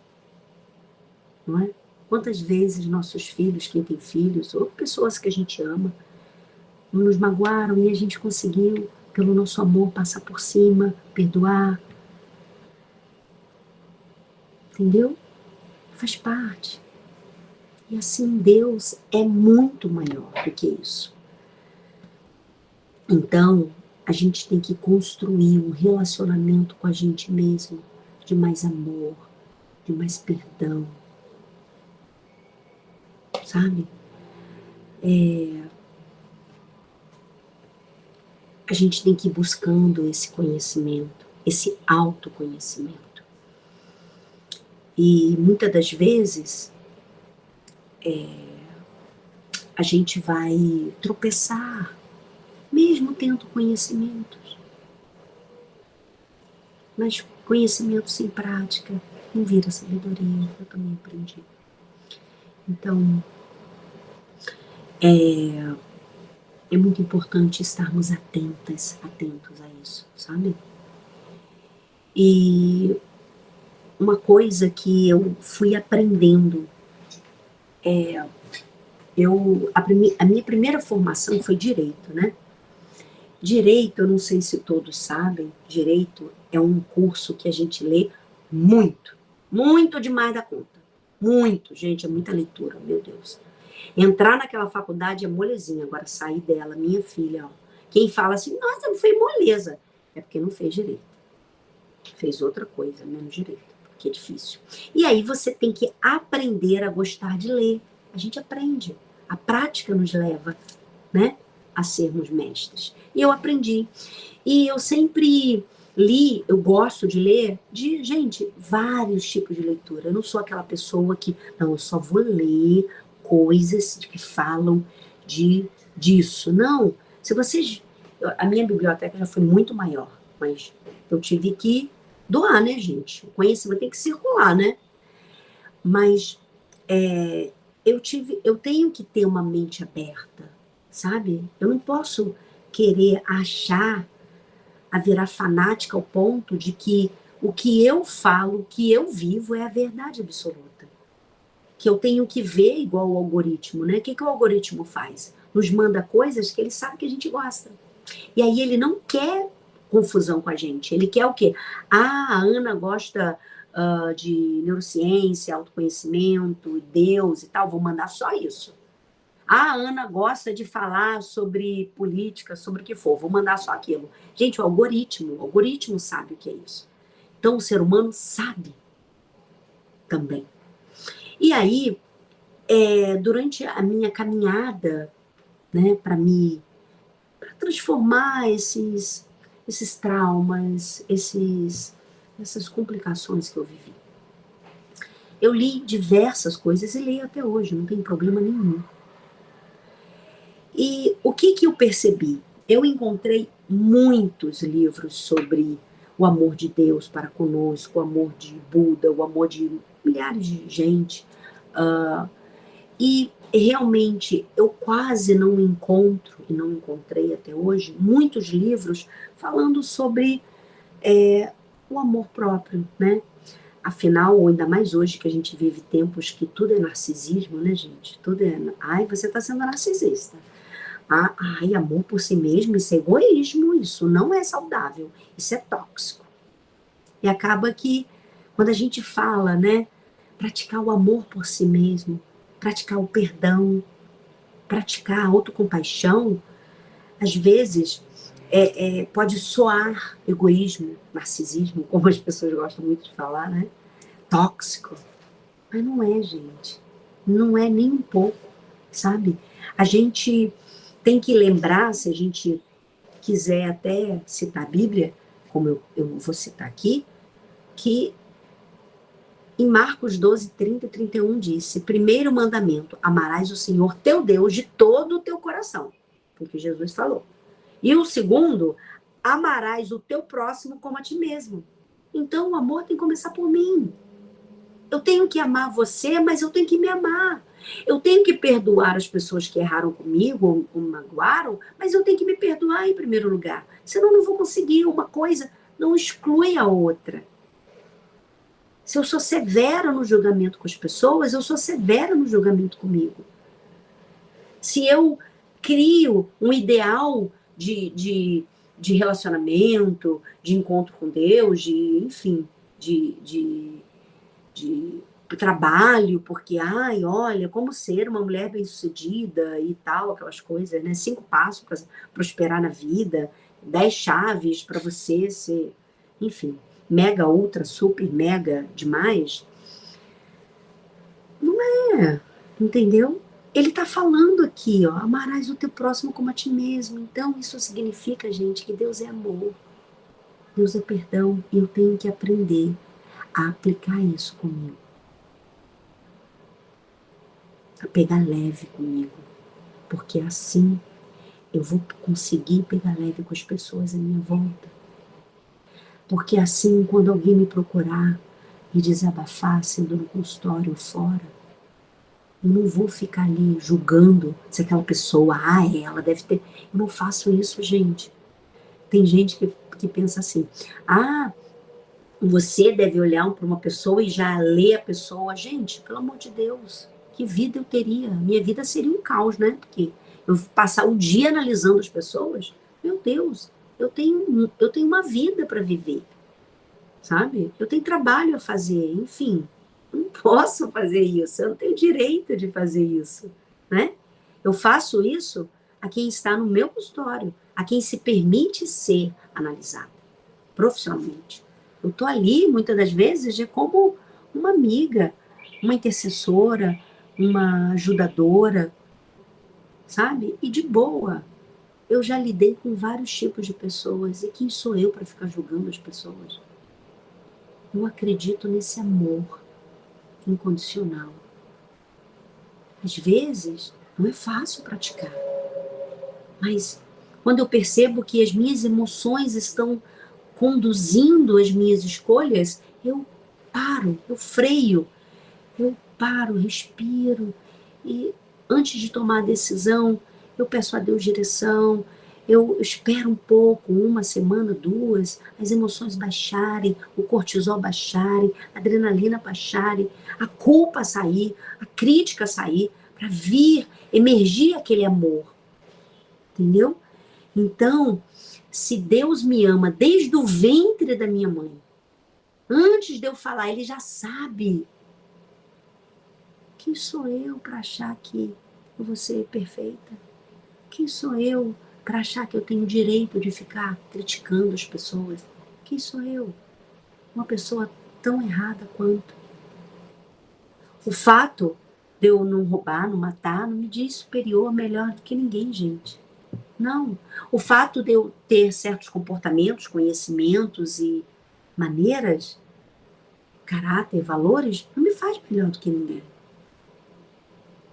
Não é? Quantas vezes nossos filhos, quem tem filhos, ou pessoas que a gente ama, nos magoaram e a gente conseguiu, pelo nosso amor, passar por cima, perdoar. Entendeu? Faz parte. E assim, Deus é muito maior do que isso. Então, a gente tem que construir um relacionamento com a gente mesmo, de mais amor, de mais perdão. Sabe? A gente tem que ir buscando esse conhecimento, esse autoconhecimento. E muitas das vezes a gente vai tropeçar, mesmo tendo conhecimentos. Mas conhecimento sem prática não vira sabedoria, eu também aprendi. Então, é muito importante estarmos atentos a isso, sabe? E uma coisa que eu fui aprendendo, a minha primeira formação foi direito, né? Direito, eu não sei se todos sabem, direito é um curso que a gente lê muito, muito demais da conta. Muito, gente, é muita leitura, meu Deus. Entrar naquela faculdade é molezinha, agora sair dela, minha filha, ó. Quem fala assim, nossa, não foi moleza, é porque não fez direito. Fez outra coisa, menos direito, porque é difícil. E aí você tem que aprender a gostar de ler. A gente aprende. A prática nos leva, né, a sermos mestres. E eu aprendi. E eu sempre li, eu gosto de ler, gente, vários tipos de leitura. Eu não sou aquela pessoa que, não, eu só vou ler coisas que falam disso. Não. Se vocês... A minha biblioteca já foi muito maior, mas eu tive que doar, né, gente? O conhecimento tem que circular, né? Mas eu tenho que ter uma mente aberta, sabe? Eu não posso querer achar, a virar fanática ao ponto de que o que eu falo, o que eu vivo é a verdade absoluta. Que eu tenho que ver igual o algoritmo, né? O que o algoritmo faz? Nos manda coisas que ele sabe que a gente gosta. E aí ele não quer confusão com a gente. Ele quer o quê? Ah, a Ana gosta de neurociência, autoconhecimento, Deus e tal, vou mandar só isso. Ah, a Ana gosta de falar sobre política, sobre o que for, vou mandar só aquilo. Gente, o algoritmo sabe o que é isso. Então, o ser humano sabe também. E aí, durante a minha caminhada, né, para transformar esses traumas, essas complicações que eu vivi. Eu li diversas coisas e leio até hoje, não tem problema nenhum. E o que eu percebi? Eu encontrei muitos livros sobre o amor de Deus para conosco, o amor de Buda, o amor de milhares de gente. E realmente eu quase não encontro, e não encontrei até hoje, muitos livros falando sobre o amor próprio, né? Afinal, ou ainda mais hoje que a gente vive tempos que tudo é narcisismo, né, gente? Tudo é, ai, você está sendo narcisista. Ai, amor por si mesmo, isso é egoísmo, isso não é saudável, isso é tóxico. E acaba que, quando a gente fala, né, praticar o amor por si mesmo, praticar o perdão, praticar a autocompaixão, às vezes pode soar egoísmo, narcisismo, como as pessoas gostam muito de falar, né? Tóxico. Mas não é, gente. Não é nem um pouco, sabe? A gente tem que lembrar, se a gente quiser até citar a Bíblia, como eu vou citar aqui, que em Marcos 12, 30 e 31 disse, primeiro mandamento, amarás o Senhor teu Deus de todo o teu coração, foi o que Jesus falou. E o segundo, amarás o teu próximo como a ti mesmo. Então o amor tem que começar por mim. Eu tenho que amar você, mas eu tenho que me amar. Eu tenho que perdoar as pessoas que erraram comigo ou magoaram, mas eu tenho que me perdoar em primeiro lugar. Senão eu não vou conseguir. Uma coisa não exclui a outra. Se eu sou severa no julgamento com as pessoas, eu sou severa no julgamento comigo. Se eu crio um ideal de relacionamento, de encontro com Deus, enfim, de trabalho, porque, ai, olha, como ser uma mulher bem-sucedida e tal, aquelas coisas, né? 5 passos para prosperar na vida, 10 chaves para você ser, enfim, mega, ultra, super, mega demais. Não é, entendeu? Ele está falando aqui, ó, amarás o teu próximo como a ti mesmo. Então, isso significa, gente, que Deus é amor, Deus é perdão, e eu tenho que aprender a aplicar isso comigo. A pegar leve comigo. Porque assim eu vou conseguir pegar leve com as pessoas à minha volta. Porque assim, quando alguém me procurar e desabafar, sendo no consultório ou fora, eu não vou ficar ali julgando se aquela pessoa, ela deve ter... Eu não faço isso, gente. Tem gente que pensa assim, você deve olhar para uma pessoa e já ler a pessoa. Gente, pelo amor de Deus, que vida eu teria? Minha vida seria um caos, né? Porque eu passar o dia analisando as pessoas, meu Deus, eu tenho uma vida para viver, sabe? Eu tenho trabalho a fazer, enfim, eu não posso fazer isso, eu não tenho direito de fazer isso, né? Eu faço isso a quem está no meu consultório, a quem se permite ser analisado profissionalmente. Eu estou ali, muitas das vezes, como uma amiga, uma intercessora, uma ajudadora, sabe? E de boa. Eu já lidei com vários tipos de pessoas. E quem sou eu para ficar julgando as pessoas? Eu acredito nesse amor incondicional. Às vezes, não é fácil praticar. Mas quando eu percebo que as minhas emoções estão conduzindo as minhas escolhas, eu paro, eu freio, eu paro, respiro e antes de tomar a decisão, eu peço a Deus direção, eu espero um pouco, uma semana, duas, as emoções baixarem, o cortisol baixarem, a adrenalina baixarem, a culpa sair, a crítica sair, para vir, emergir aquele amor, entendeu? Então, se Deus me ama desde o ventre da minha mãe, antes de eu falar, Ele já sabe. Quem sou eu para achar que eu vou ser perfeita? Quem sou eu para achar que eu tenho direito de ficar criticando as pessoas? Quem sou eu? Uma pessoa tão errada quanto. O fato de eu não roubar, não matar, não me diz superior, melhor do que ninguém, gente. Não. O fato de eu ter certos comportamentos, conhecimentos e maneiras, caráter, valores, não me faz melhor do que ninguém.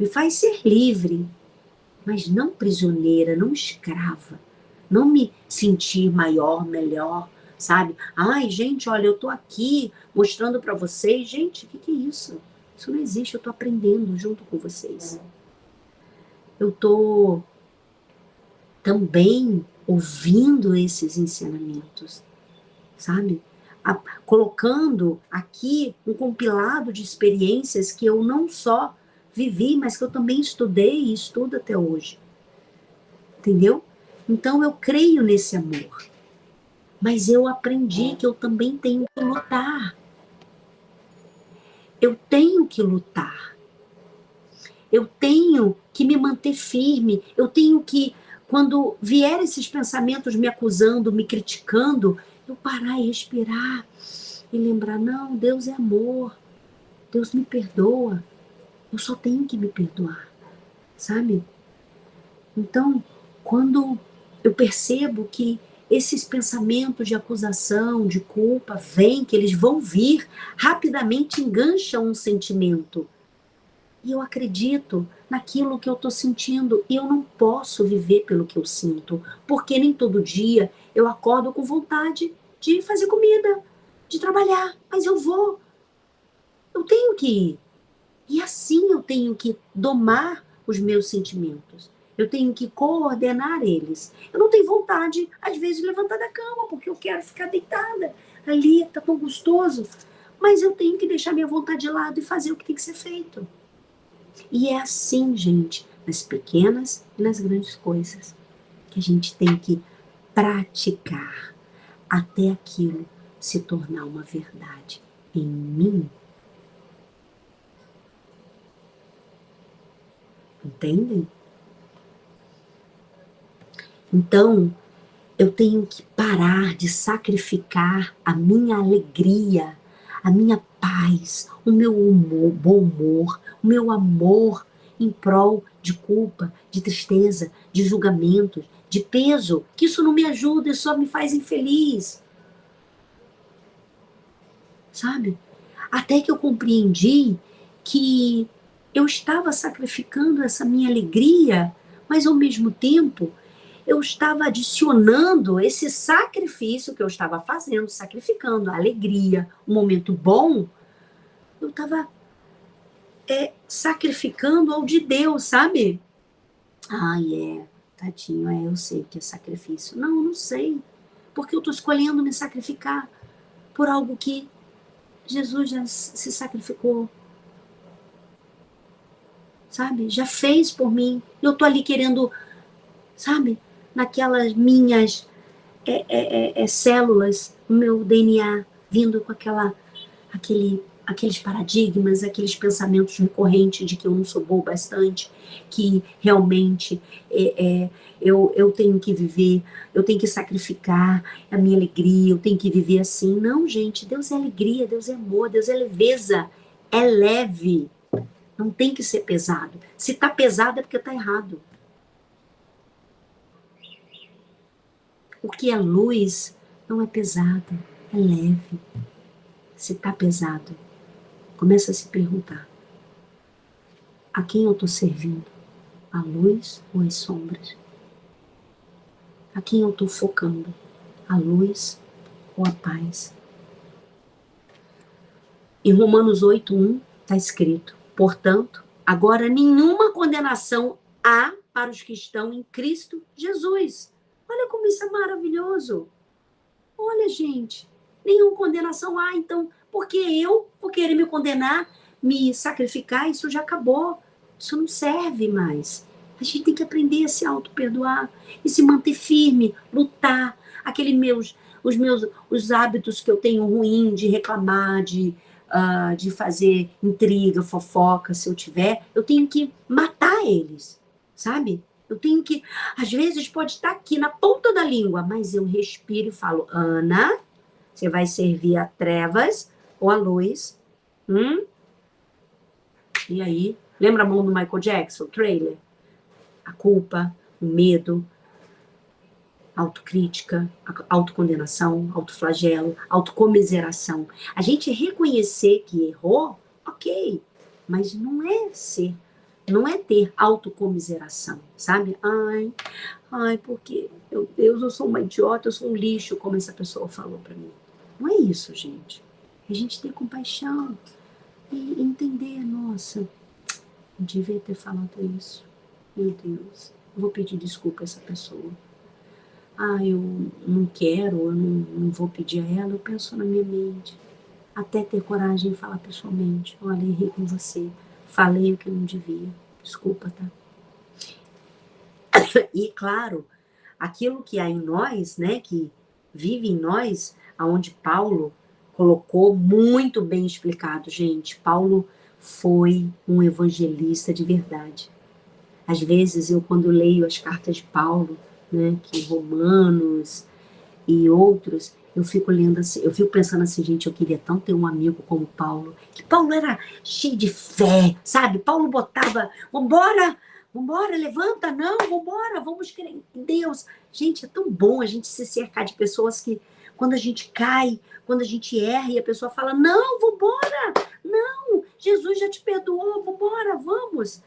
Me faz ser livre, mas não prisioneira, não escrava. Não me sentir maior, melhor, sabe? Ai, gente, olha, eu tô aqui mostrando para vocês. Gente, o que é isso? Isso não existe, eu tô aprendendo junto com vocês. Eu tô também ouvindo esses ensinamentos, sabe? Colocando aqui um compilado de experiências que eu não só vivi, mas que eu também estudei e estudo até hoje. Entendeu? Então eu creio nesse amor. Mas eu aprendi que eu também tenho que lutar. Eu tenho que lutar. Eu tenho que me manter firme. Eu tenho que, quando vier esses pensamentos me acusando, me criticando, eu parar e respirar e lembrar, não, Deus é amor. Deus me perdoa. Eu só tenho que me perdoar, sabe? Então, quando eu percebo que esses pensamentos de acusação, de culpa, vêm, que eles vão vir, rapidamente engancham um sentimento. E eu acredito naquilo que eu estou sentindo. E eu não posso viver pelo que eu sinto, porque nem todo dia eu acordo com vontade de fazer comida, de trabalhar, mas eu vou. Eu tenho que ir. E assim eu tenho que domar os meus sentimentos. Eu tenho que coordenar eles. Eu não tenho vontade, às vezes, de levantar da cama, porque eu quero ficar deitada. Ali, tá tão gostoso. Mas eu tenho que deixar minha vontade de lado e fazer o que tem que ser feito. E é assim, gente, nas pequenas e nas grandes coisas, que a gente tem que praticar até aquilo se tornar uma verdade em mim. Entendem? Então, eu tenho que parar de sacrificar a minha alegria, a minha paz, o meu humor, bom humor, o meu amor em prol de culpa, de tristeza, de julgamento, de peso, que isso não me ajuda e só me faz infeliz. Sabe? Até que eu compreendi que eu estava sacrificando essa minha alegria, mas ao mesmo tempo eu estava adicionando esse sacrifício que eu estava fazendo, sacrificando a alegria, um momento bom, eu estava sacrificando ao de Deus, sabe? Tadinho, eu sei que é sacrifício. Não, não sei, porque eu estou escolhendo me sacrificar por algo que Jesus já se sacrificou, sabe? Já fez por mim. Eu estou ali querendo, sabe? naquelas minhas células, no meu DNA, vindo com aqueles paradigmas, aqueles pensamentos recorrentes de que eu não sou boa bastante, que realmente eu tenho que viver, eu tenho que sacrificar a minha alegria, eu tenho que viver assim. Não, gente, Deus é alegria, Deus é amor, Deus é leveza, é leve, não tem que ser pesado. Se tá pesado é porque tá errado. O que é luz não é pesado, é leve. Se tá pesado, começa a se perguntar: a quem eu estou servindo? A luz ou as sombras? A quem eu estou focando? A luz ou a paz? Em Romanos 8:1 está escrito: portanto, agora nenhuma condenação há para os que estão em Cristo Jesus. Olha como isso é maravilhoso. Olha, gente, nenhuma condenação há, então, porque eu, por querer me condenar, me sacrificar, isso já acabou. Isso não serve mais. A gente tem que aprender a se auto-perdoar e se manter firme, lutar. Os hábitos que eu tenho ruim de reclamar, de fazer intriga, fofoca, se eu tiver, eu tenho que matar eles, sabe? Eu tenho que, às vezes pode estar aqui na ponta da língua, mas eu respiro e falo: Ana, você vai servir a trevas ou a luz? E aí, lembra a mão do Michael Jackson, o trailer? A culpa, o medo, a autocrítica, a autocondenação, autoflagelo, autocomiseração. A gente reconhecer que errou, ok, mas não é ter autocomiseração, sabe? Ai, porque, meu Deus, eu sou uma idiota, eu sou um lixo, como essa pessoa falou para mim. Não é isso, gente. É a gente ter compaixão e entender, nossa, eu devia ter falado isso. Meu Deus, eu vou pedir desculpa a essa pessoa. Eu não quero, eu não vou pedir a ela, eu penso na minha mente. Até ter coragem de falar pessoalmente: olha, errei com você, falei o que eu não devia, desculpa, tá? E, claro, aquilo que há em nós, né, que vive em nós, aonde Paulo colocou muito bem explicado, gente. Paulo foi um evangelista de verdade. Às vezes, eu quando leio as cartas de Paulo, né, que Romanos e outros, eu fico lendo assim, eu fico pensando assim: gente, eu queria tanto ter um amigo como Paulo, que Paulo era cheio de fé, sabe? Paulo botava: vambora, levanta, não, vambora, vamos crer em Deus. Gente, é tão bom a gente se cercar de pessoas que, quando a gente cai, quando a gente erra, e a pessoa fala: não, vambora, não, Jesus já te perdoou, vambora, vamos.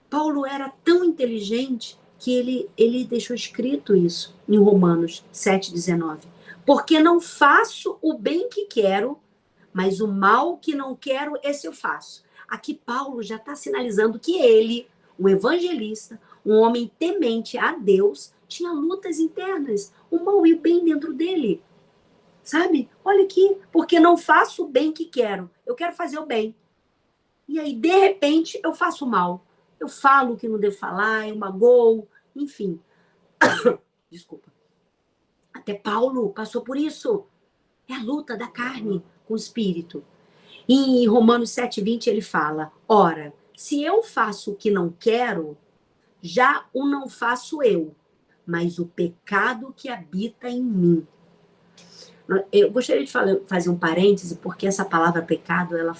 Paulo era tão inteligente que ele deixou escrito isso em Romanos 7,19. Porque não faço o bem que quero, mas o mal que não quero, esse eu faço. Aqui Paulo já está sinalizando que ele, um evangelista, um homem temente a Deus, tinha lutas internas, o mal e o bem dentro dele. Sabe? Olha aqui, porque não faço o bem que quero, eu quero fazer o bem. E aí, de repente, eu faço o mal. Eu falo o que não devo falar, eu magoo, enfim. Desculpa. Até Paulo passou por isso. É a luta da carne com o espírito. E em Romanos 7,20 ele fala: ora, se eu faço o que não quero, já o não faço eu, mas o pecado que habita em mim. Eu gostaria de fazer um parêntese, porque essa palavra pecado, ela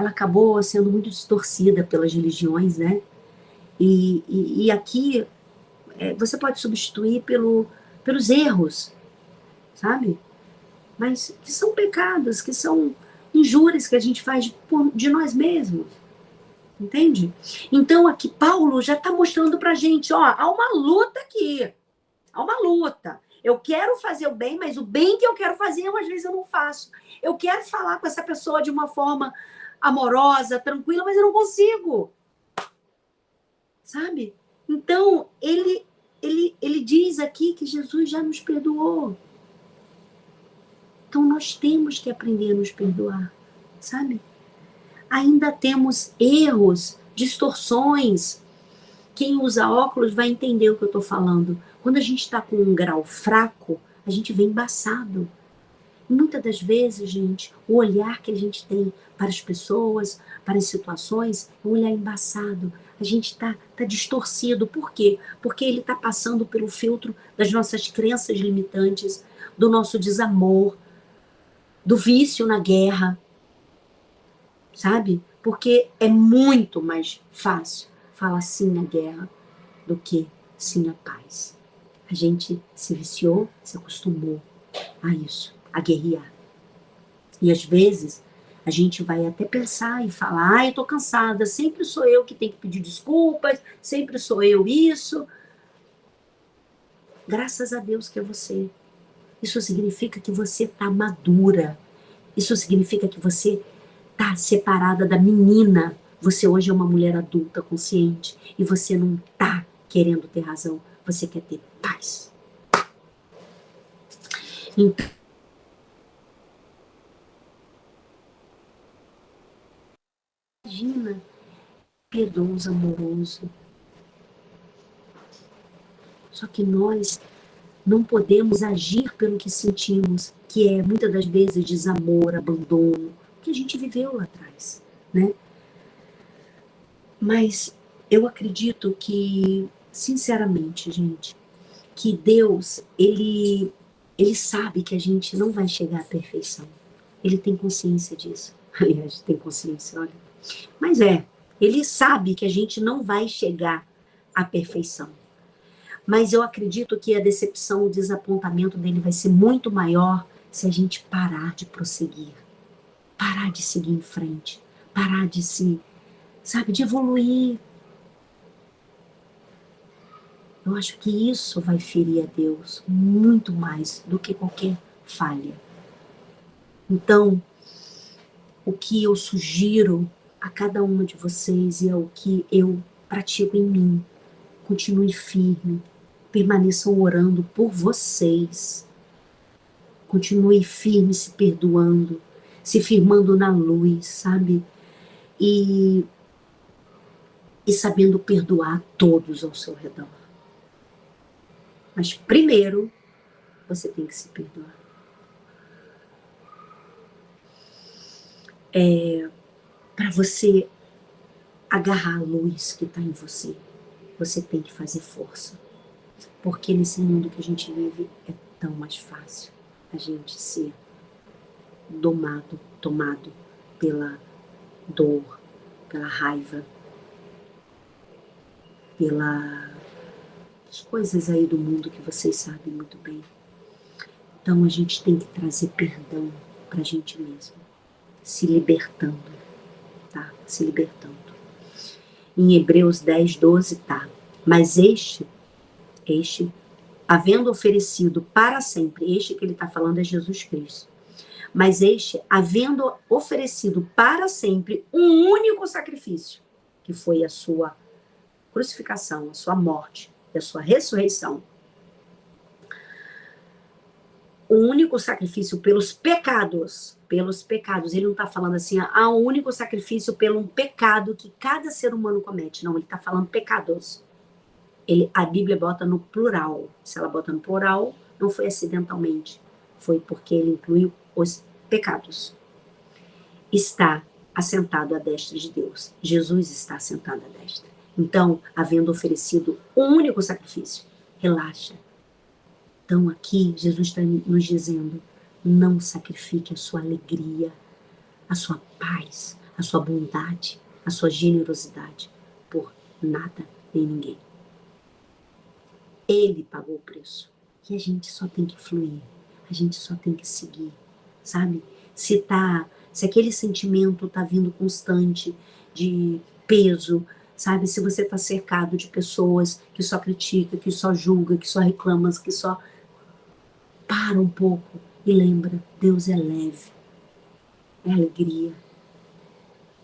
acabou sendo muito distorcida pelas religiões, né? E aqui você pode substituir pelos erros, sabe? Mas que são pecados, que são injúrias que a gente faz de nós mesmos, entende? Então aqui Paulo já está mostrando pra gente: há uma luta aqui, há uma luta. Eu quero fazer o bem, mas o bem que eu quero fazer, às vezes eu não faço. Eu quero falar com essa pessoa de uma forma amorosa, tranquila, mas eu não consigo. Sabe? Então, ele diz aqui que Jesus já nos perdoou. Então, nós temos que aprender a nos perdoar, sabe? Ainda temos erros, distorções, Quem usa óculos vai entender o que eu estou falando. Quando a gente está com um grau fraco, a gente vem embaçado. E muitas das vezes, gente, o olhar que a gente tem para as pessoas, para as situações, é um olhar embaçado. A gente está distorcido. Por quê? Porque ele está passando pelo filtro das nossas crenças limitantes, do nosso desamor, do vício na guerra, sabe? Porque é muito mais fácil falar sim à guerra do que sim à paz. A gente se viciou, se acostumou a isso, a guerrear. E às vezes a gente vai até pensar e falar, ai, eu tô cansada, sempre sou eu que tenho que pedir desculpas, sempre sou eu isso. Graças a Deus que é você. Isso significa que você está madura. Isso significa que você está separada da menina. Você hoje é uma mulher adulta, consciente, e você não está querendo ter razão. Você quer ter paz. Então, imagina, piedoso, amoroso. Só que nós não podemos agir pelo que sentimos, que é muitas das vezes desamor, abandono, que a gente viveu lá atrás, né? Mas eu acredito que, sinceramente, gente, que Deus, ele sabe que a gente não vai chegar à perfeição. Ele tem consciência disso. Aliás, tem consciência, olha. Mas ele sabe que a gente não vai chegar à perfeição. Mas eu acredito que a decepção, o desapontamento dele vai ser muito maior se a gente parar de prosseguir, parar de seguir em frente, parar de de evoluir. Eu acho que isso vai ferir a Deus muito mais do que qualquer falha. Então, o que eu sugiro a cada uma de vocês e é o que eu pratico em mim, continue firme, permaneçam orando por vocês, continue firme, se perdoando, se firmando na luz, sabe? E sabendo perdoar todos ao seu redor. Mas primeiro, você tem que se perdoar. Para você agarrar a luz que está em você, você tem que fazer força. Porque nesse mundo que a gente vive é tão mais fácil a gente ser tomado pela dor, pela raiva, pelas coisas aí do mundo que vocês sabem muito bem. Então a gente tem que trazer perdão pra gente mesmo, se libertando, tá? Se libertando. Em Hebreus 10, 12 tá. Mas este, havendo oferecido para sempre, este que ele está falando é Jesus Cristo. Mas este, havendo oferecido para sempre um único sacrifício, que foi a sua crucificação, a sua morte e a sua ressurreição. Um único sacrifício pelos pecados. Ele não está falando assim, um único sacrifício pelo um pecado que cada ser humano comete. Não, ele está falando pecados. A Bíblia bota no plural. Se ela bota no plural, não foi acidentalmente. Foi porque ele incluiu os pecados. Está assentado à destra de Deus. Jesus está assentado à destra. Então, havendo oferecido um único sacrifício, relaxa. Então, aqui, Jesus está nos dizendo, não sacrifique a sua alegria, a sua paz, a sua bondade, a sua generosidade por nada nem ninguém. Ele pagou o preço. E a gente só tem que fluir. A gente só tem que seguir, sabe? Se aquele sentimento está vindo constante de peso, sabe? Se você está cercado de pessoas que só criticam, que só julgam, que só reclamam, que só... Para um pouco e lembra, Deus é leve. É alegria.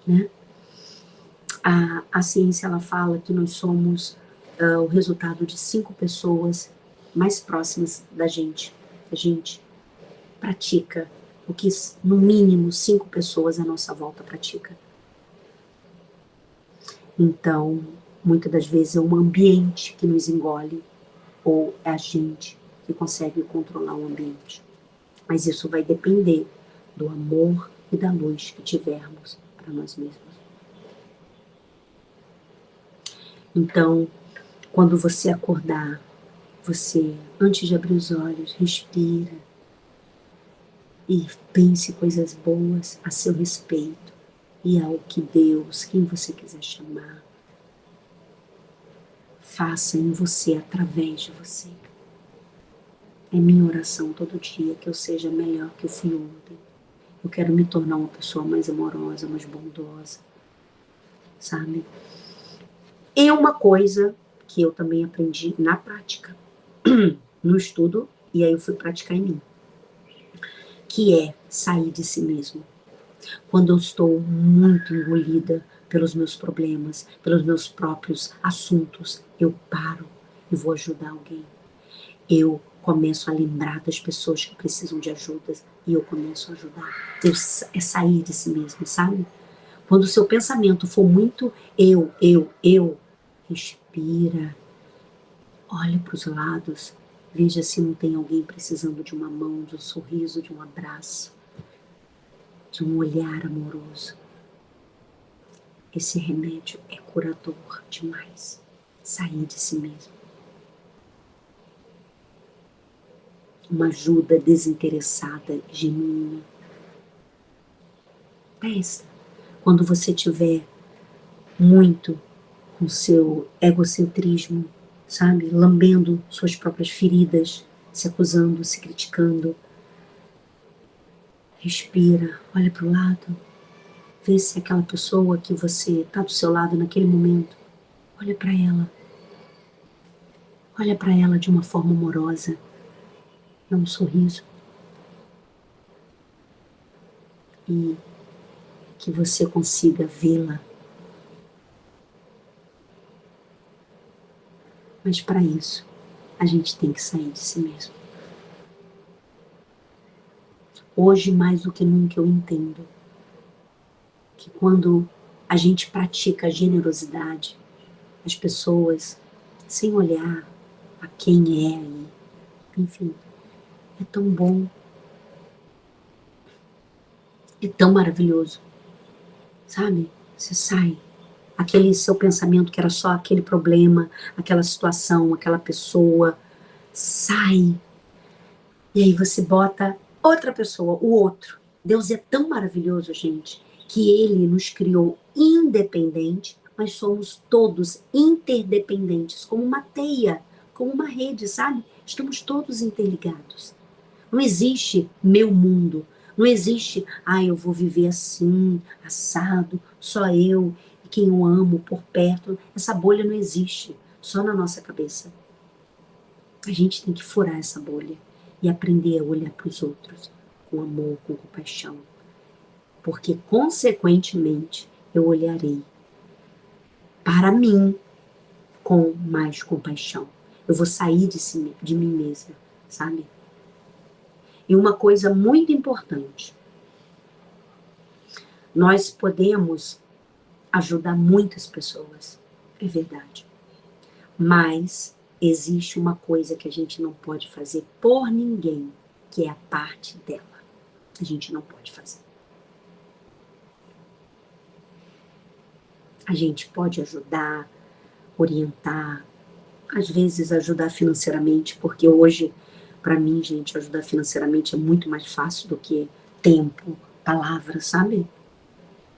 Né? A ciência, ela fala que nós somos o resultado de 5 pessoas mais próximas da gente. A gente pratica o que, no mínimo, 5 pessoas à nossa volta pratica. Então, Muitas das vezes é um ambiente que nos engole, ou é a gente que consegue controlar o ambiente. Mas isso vai depender do amor e da luz que tivermos para nós mesmos. Então, quando você acordar, você, antes de abrir os olhos, respira e pense coisas boas a seu respeito e ao que Deus, quem você quiser chamar, faça em você, através de você. É minha oração todo dia que eu seja melhor que eu fui ontem. Eu quero me tornar uma pessoa mais amorosa, mais bondosa, sabe? E uma coisa que eu também aprendi na prática, no estudo, e aí eu fui praticar em mim, que é sair de si mesmo. Quando eu estou muito engolida pelos meus problemas, pelos meus próprios assuntos, eu paro e vou ajudar alguém. Eu começo a lembrar das pessoas que precisam de ajuda e eu começo a ajudar. É sair de si mesmo, sabe? Quando o seu pensamento for muito eu, respira, olha para os lados, veja se não tem alguém precisando de uma mão, de um sorriso, de um abraço, de um olhar amoroso. Esse remédio é curador demais. Sair de si mesmo. Uma ajuda desinteressada, genuína. Testa. Quando você tiver muito com seu egocentrismo, sabe? Lambendo suas próprias feridas, se acusando, se criticando. Respira, olha para o lado. Vê se aquela pessoa que você está do seu lado naquele momento, olha para ela. Olha para ela de uma forma amorosa. Dá um sorriso. E que você consiga vê-la. Mas para isso, a gente tem que sair de si mesmo. Hoje, mais do que nunca, eu entendo que quando a gente pratica a generosidade, as pessoas, sem olhar a quem é, enfim, é tão bom, é tão maravilhoso, sabe? Você sai, aquele seu pensamento que era só aquele problema, aquela situação, aquela pessoa, sai, e aí você bota outra pessoa, o outro. Deus é tão maravilhoso, gente, que Ele nos criou independente, mas somos todos interdependentes, como uma teia, como uma rede, sabe? Estamos todos interligados. Não existe meu mundo, não existe, eu vou viver assim, assado, só eu e quem eu amo por perto. Essa bolha não existe, só na nossa cabeça. A gente tem que furar essa bolha e aprender a olhar para os outros com amor, com compaixão. Porque, consequentemente, eu olharei para mim com mais compaixão. Eu vou sair de mim mesma, sabe? E uma coisa muito importante, nós podemos ajudar muitas pessoas, é verdade. Mas existe uma coisa que a gente não pode fazer por ninguém, que é a parte dela. A gente não pode fazer. A gente pode ajudar, orientar, às vezes ajudar financeiramente, porque hoje, para mim, gente, ajudar financeiramente é muito mais fácil do que tempo, palavras, sabe?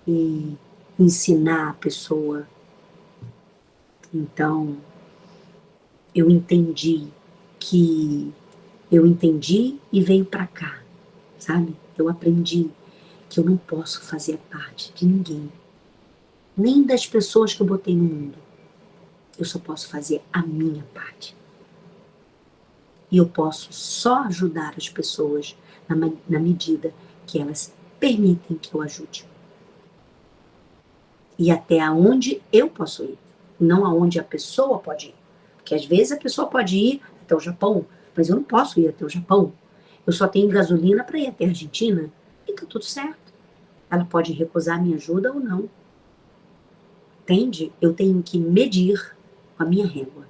E ensinar a pessoa. Então, eu entendi e veio para cá, sabe? Eu aprendi que eu não posso fazer parte de ninguém, nem das pessoas que eu botei no mundo. Eu só posso fazer a minha parte. E eu posso só ajudar as pessoas na medida que elas permitem que eu ajude. E até aonde eu posso ir, não aonde a pessoa pode ir. Porque às vezes a pessoa pode ir até o Japão, mas eu não posso ir até o Japão. Eu só tenho gasolina para ir até a Argentina e tá tudo certo. Ela pode recusar minha ajuda ou não. Entende? Eu tenho que medir com a minha régua.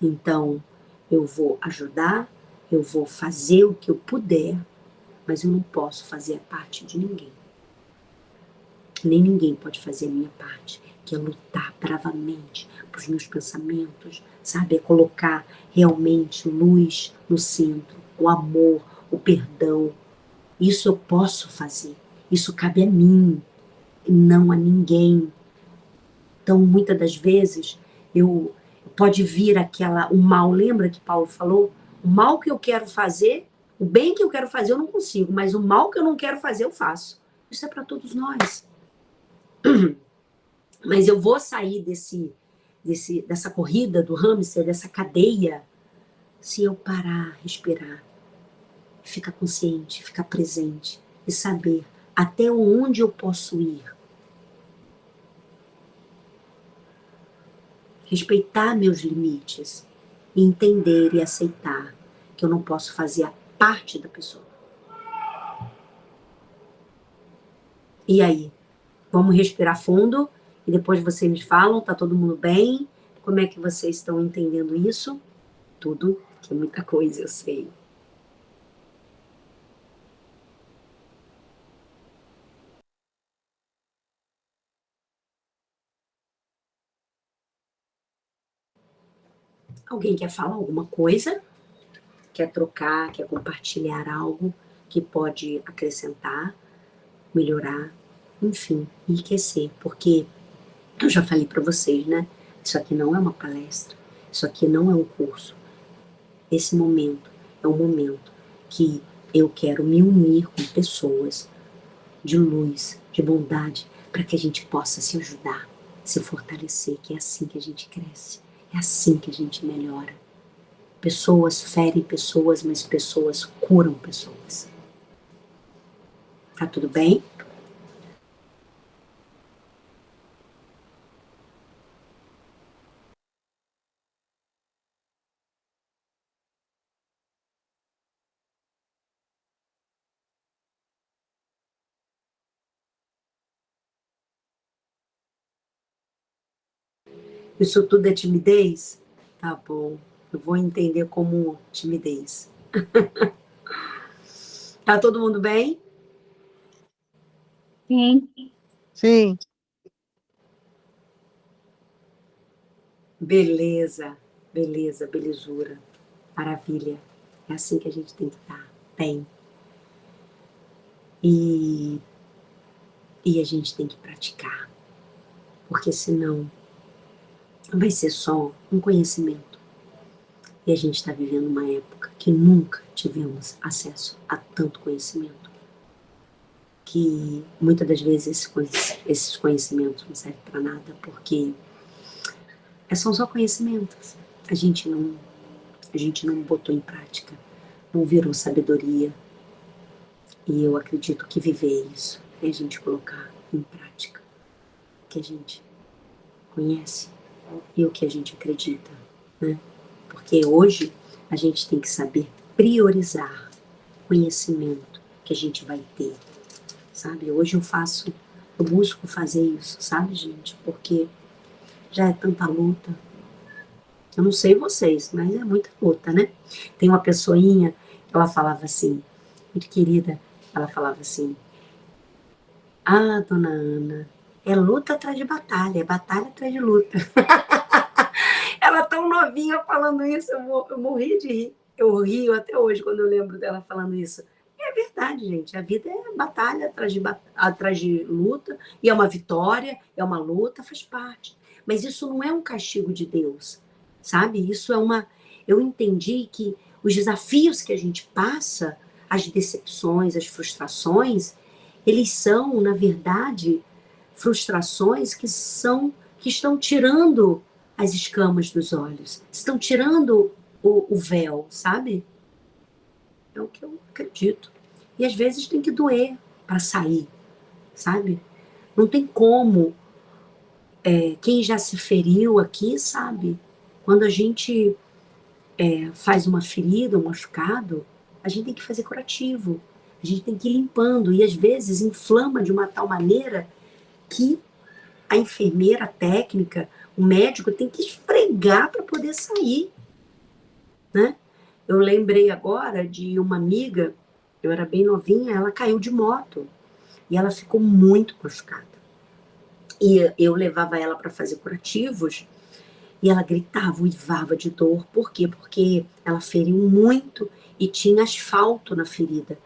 Então, eu vou ajudar, eu vou fazer o que eu puder, mas eu não posso fazer a parte de ninguém. Nem ninguém pode fazer a minha parte, que é lutar bravamente para os meus pensamentos, sabe? É colocar realmente luz no centro, o amor, o perdão. Isso eu posso fazer. Isso cabe a mim, não a ninguém. Então, muitas das vezes, pode vir o mal, lembra que Paulo falou? O mal que eu quero fazer, o bem que eu quero fazer eu não consigo, mas o mal que eu não quero fazer eu faço. Isso é para todos nós. Mas eu vou sair dessa corrida do hamster, dessa cadeia, se eu parar, respirar, ficar consciente, ficar presente e saber até onde eu posso ir. Respeitar meus limites e entender e aceitar que eu não posso fazer a parte da pessoa. E aí? Vamos respirar fundo e depois vocês me falam, tá todo mundo bem? Como é que vocês estão entendendo isso? Tudo, que é muita coisa, eu sei. Alguém quer falar alguma coisa? Quer trocar, quer compartilhar algo que pode acrescentar, melhorar, enfim, enriquecer, porque eu já falei para vocês, né? Isso aqui não é uma palestra, isso aqui não é um curso. Esse momento é um momento que eu quero me unir com pessoas de luz, de bondade, para que a gente possa se ajudar, se fortalecer, que é assim que a gente cresce, é assim que a gente melhora. Pessoas ferem pessoas, mas pessoas curam pessoas. Tá tudo bem? Isso tudo é timidez? Tá bom. Eu vou entender como timidez. Tá todo mundo bem? Sim. Sim. Beleza, beleza, belezura. Maravilha. É assim que a gente tem que estar, bem. E a gente tem que praticar. Porque senão vai ser só um conhecimento. E a gente está vivendo uma época que nunca tivemos acesso a tanto conhecimento. Que muitas das vezes esses conhecimentos não servem para nada, porque são só conhecimentos. A gente não botou em prática, não virou sabedoria. E eu acredito que viver isso é a gente colocar em prática o que a gente conhece e o que a gente acredita, né? Porque hoje a gente tem que saber priorizar o conhecimento que a gente vai ter, sabe? Hoje eu busco fazer isso, sabe, gente? Porque já é tanta luta. Eu não sei vocês, mas é muita luta, né? Tem uma pessoinha, ela falava assim, muito querida, ela falava assim: ah, dona Ana, é luta atrás de batalha, é batalha atrás de luta. Ela tão novinha falando isso, eu morri de rir. Eu rio até hoje quando eu lembro dela falando isso. E é verdade, gente, a vida é batalha atrás de luta, e é uma vitória, é uma luta, faz parte. Mas isso não é um castigo de Deus, sabe? Isso é eu entendi que os desafios que a gente passa, as decepções, as frustrações, eles são, na verdade, frustrações que estão tirando as escamas dos olhos, estão tirando o véu, sabe? É o que eu acredito. E às vezes tem que doer para sair, sabe? Não tem como. Quem já se feriu aqui sabe. Quando a gente faz uma ferida, um machucado, a gente tem que fazer curativo. A gente tem que ir limpando, e às vezes inflama de uma tal maneira que a enfermeira, a técnica, o médico tem que esfregar para poder sair, né? Eu lembrei agora de uma amiga, eu era bem novinha, ela caiu de moto e ela ficou muito machucada. E eu levava ela para fazer curativos e ela gritava, uivava de dor. Por quê? Porque ela feriu muito e tinha asfalto na ferida.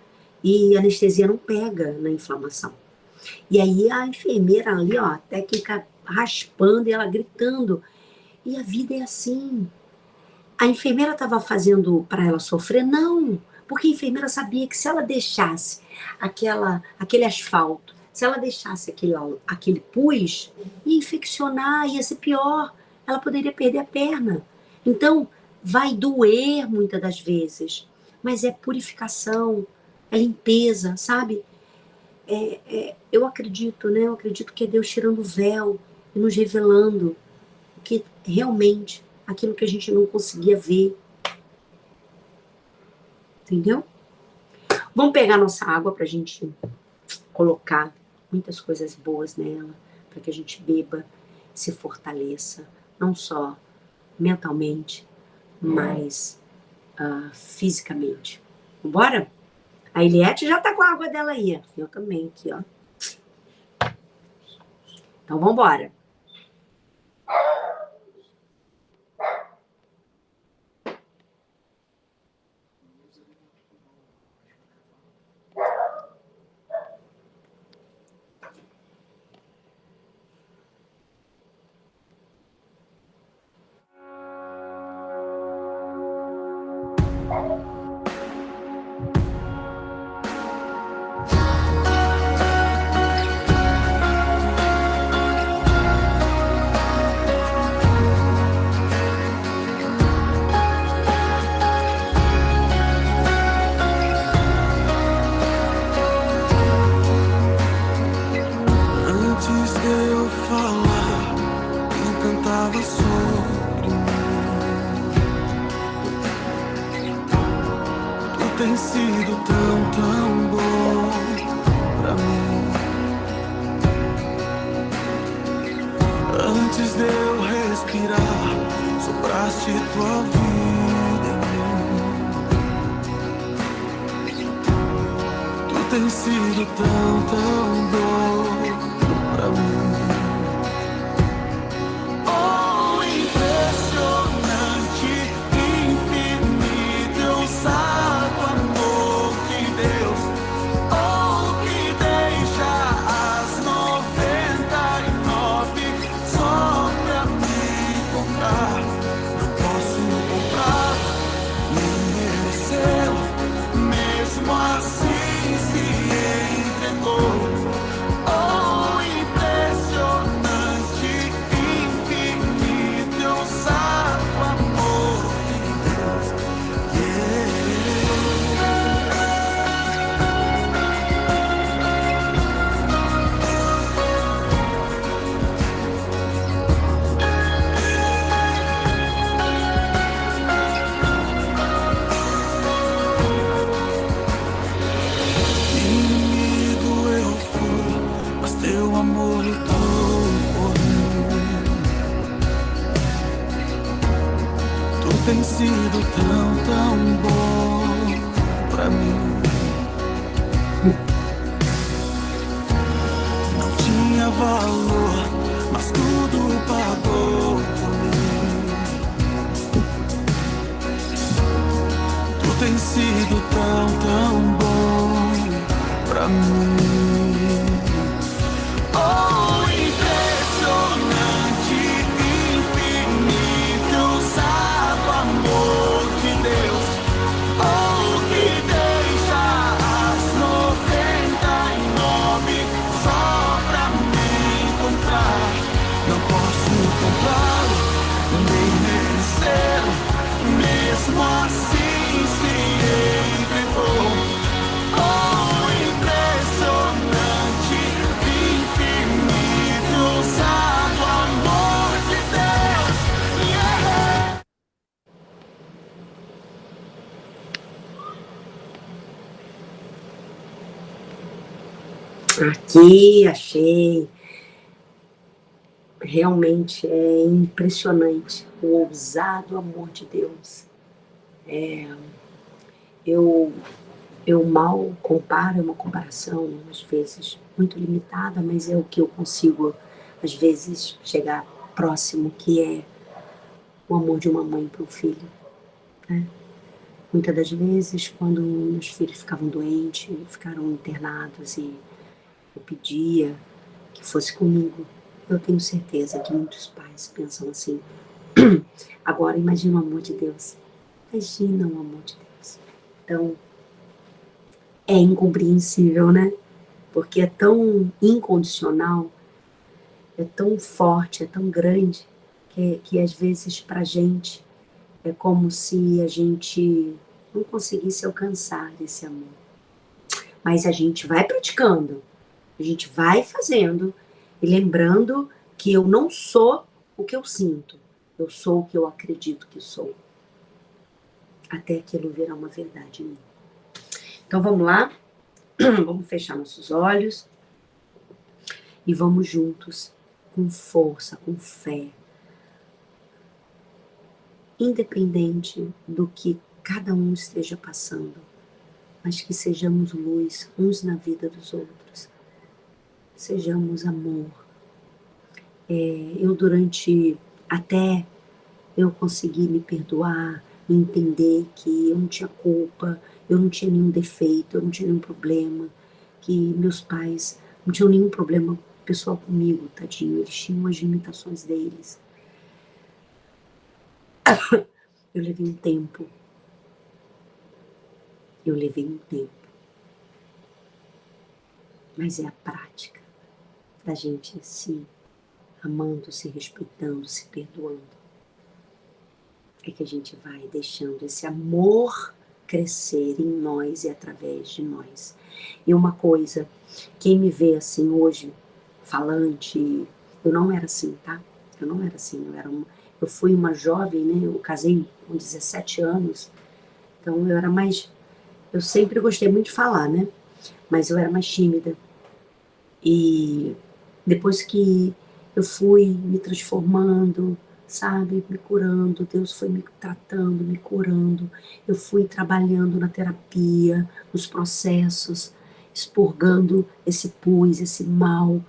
E a anestesia não pega na inflamação. E aí a enfermeira ali, ó, a técnica raspando e ela gritando. E a vida é assim. A enfermeira estava fazendo para ela sofrer? Não, porque a enfermeira sabia que se ela deixasse aquele asfalto, se ela deixasse aquele pus, ia infeccionar, ia ser pior, ela poderia perder a perna. Então, vai doer muitas das vezes, mas é purificação, é limpeza, sabe? Eu acredito, né? Eu acredito que é Deus tirando o véu e nos revelando que realmente aquilo que a gente não conseguia ver. Entendeu? Vamos pegar nossa água para a gente colocar muitas coisas boas nela, para que a gente beba, se fortaleça, não só mentalmente, mas fisicamente. Bora? A Eliette já tá com a água dela aí. Eu também aqui, ó. Então, vamos embora. Antes de eu falar, quem cantava sobre mim. Tu tens sido tão, tão bom pra mim. Antes de eu respirar, sopraste tua vida em mim. Tu tens sido tão, tão bom pra mim. Oh, impressionante, infinito, ousado amor de Deus. Oh, que deixa as 99 só pra me encontrar. Não posso comprar, nem merecê-lo, mesmo assim se entregou. Oh, impressionante, infinito, ousado amor de Deus. Inimigo eu fui, mas teu amor lutou por mim. Tu tens sido tão, tão bom pra mim. Não tinha valor, mas tudo pagou por mim. Tu tens sido tão, tão bom pra mim. Oh, impressionante, infinito, ousado amor de Deus. Oh, que deixa as 99 só pra me encontrar. Não posso comprá-lo, nem merecê-lo, mesmo assim se entregou. Oh, impressionante, infinito, ousado amor de Deus. Yeah. Aqui, achei. Realmente é impressionante o ousado amor de Deus. Eu mal comparo, é uma comparação, às vezes, muito limitada, mas é o que eu consigo, às vezes, chegar próximo, que é o amor de uma mãe para um filho. Né? Muitas das vezes, quando meus filhos ficavam doentes, ficaram internados e eu pedia que fosse comigo, eu tenho certeza que muitos pais pensam assim. Agora, imagina o amor de Deus. Imagina o amor de Deus. Então, é incompreensível, né? Porque é tão incondicional, é tão forte, é tão grande, que às vezes pra gente é como se a gente não conseguisse alcançar esse amor. Mas a gente vai praticando, a gente vai fazendo e lembrando que eu não sou o que eu sinto, eu sou o que eu acredito que sou. Até aquilo virar uma verdade em mim. Então vamos lá, vamos fechar nossos olhos e vamos juntos, com força, com fé, independente do que cada um esteja passando, mas que sejamos luz uns na vida dos outros, sejamos amor. Até eu consegui me perdoar, entender que eu não tinha culpa, eu não tinha nenhum defeito, eu não tinha nenhum problema, que meus pais não tinham nenhum problema pessoal comigo, tadinho, eles tinham as limitações deles. Eu levei um tempo. Mas é a prática da gente se amando, se respeitando, se perdoando. É que a gente vai deixando esse amor crescer em nós e através de nós. E uma coisa, quem me vê assim hoje, falante, eu não era assim, tá? Eu não era assim, eu fui uma jovem, né? Eu casei com 17 anos, então eu sempre gostei muito de falar, né? Mas eu era mais tímida. E depois que eu fui me transformando, sabe, me curando, Deus foi me tratando, me curando, eu fui trabalhando na terapia, nos processos, expurgando esse pus, esse mal.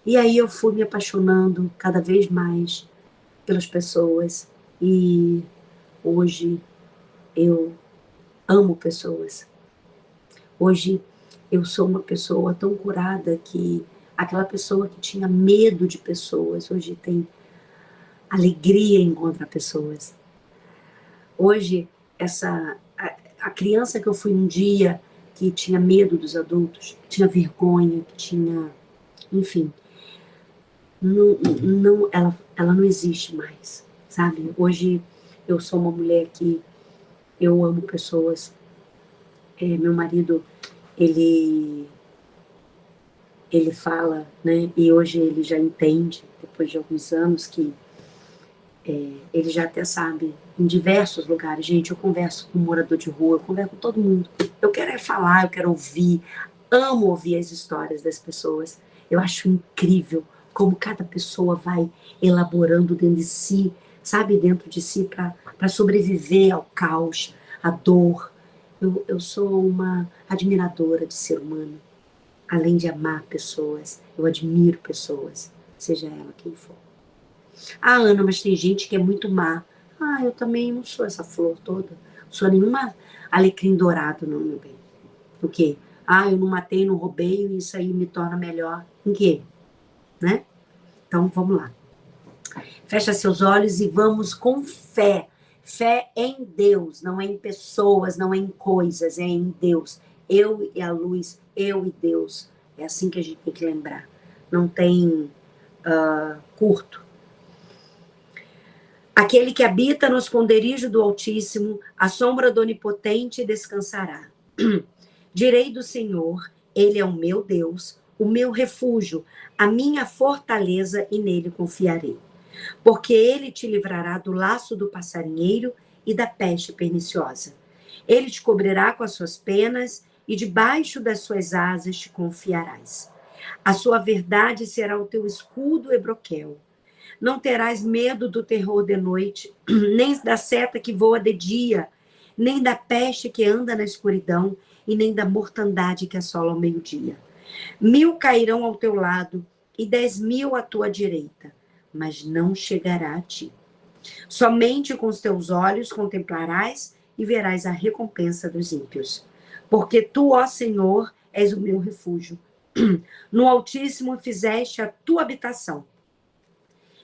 E aí eu fui me apaixonando cada vez mais pelas pessoas e hoje eu amo pessoas. Hoje eu sou uma pessoa tão curada que aquela pessoa que tinha medo de pessoas, hoje tem alegria em encontrar pessoas. Hoje, a criança que eu fui um dia, que tinha medo dos adultos, que tinha vergonha, que tinha, enfim, ela não existe mais, sabe? Hoje eu sou uma mulher que eu amo pessoas. Meu marido, ele fala, né, e hoje ele já entende, depois de alguns anos, que ele já até sabe, em diversos lugares, gente, eu converso com um morador de rua, eu converso com todo mundo, eu quero falar, eu quero ouvir, amo ouvir as histórias das pessoas, eu acho incrível como cada pessoa vai elaborando dentro de si, sabe, dentro de si, para sobreviver ao caos, à dor. Eu sou uma admiradora de ser humano. Além de amar pessoas, eu admiro pessoas, seja ela quem for. Ah, Ana, mas tem gente que é muito má. Ah, eu também não sou essa flor toda. Não sou nenhuma alecrim dourado, não, meu bem. O quê? Ah, eu não matei, não roubei, e isso aí me torna melhor. Em quê? Né? Então, vamos lá. Fecha seus olhos e vamos com fé. Fé em Deus, não é em pessoas, não é em coisas, é em Deus. Eu e a luz, eu e Deus. É assim que a gente tem que lembrar. Não tem curto. Aquele que habita no esconderijo do Altíssimo, à sombra do Onipotente descansará. Direi do Senhor, Ele é o meu Deus, o meu refúgio, a minha fortaleza, e nele confiarei. Porque Ele te livrará do laço do passarinheiro e da peste perniciosa. Ele te cobrirá com as suas penas, e debaixo das suas asas te confiarás. A sua verdade será o teu escudo e broquel. Não terás medo do terror de noite, nem da seta que voa de dia, nem da peste que anda na escuridão, e nem da mortandade que assola ao meio-dia. 1000 cairão ao teu lado, e 10.000 à tua direita, mas não chegará a ti. Somente com os teus olhos contemplarás e verás a recompensa dos ímpios. Porque tu, ó Senhor, és o meu refúgio. No Altíssimo fizeste a tua habitação.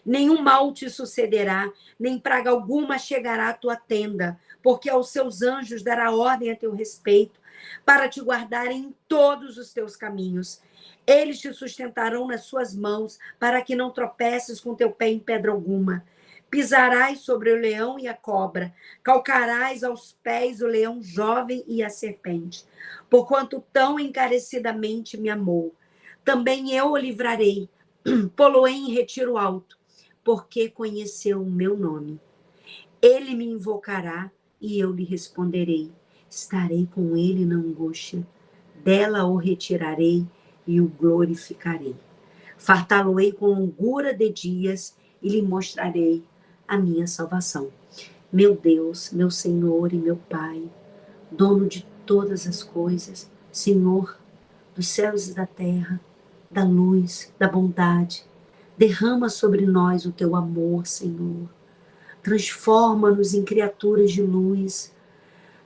Nenhum mal te sucederá, nem praga alguma chegará à tua tenda, porque aos seus anjos dará ordem a teu respeito, para te guardarem em todos os teus caminhos. Eles te sustentarão nas suas mãos, para que não tropeces com teu pé em pedra alguma. Pisarás sobre o leão e a cobra, calcarás aos pés o leão jovem e a serpente. Porquanto tão encarecidamente me amou, também eu o livrarei, pô-lo-ei em retiro alto, porque conheceu o meu nome. Ele me invocará e eu lhe responderei. Estarei com ele na angústia. Dela o retirarei e o glorificarei. Fartá-lo-ei com longura de dias e lhe mostrarei a minha salvação. Meu Deus, meu Senhor e meu Pai, dono de todas as coisas, Senhor dos céus e da terra, da luz, da bondade, derrama sobre nós o teu amor, Senhor. Transforma-nos em criaturas de luz.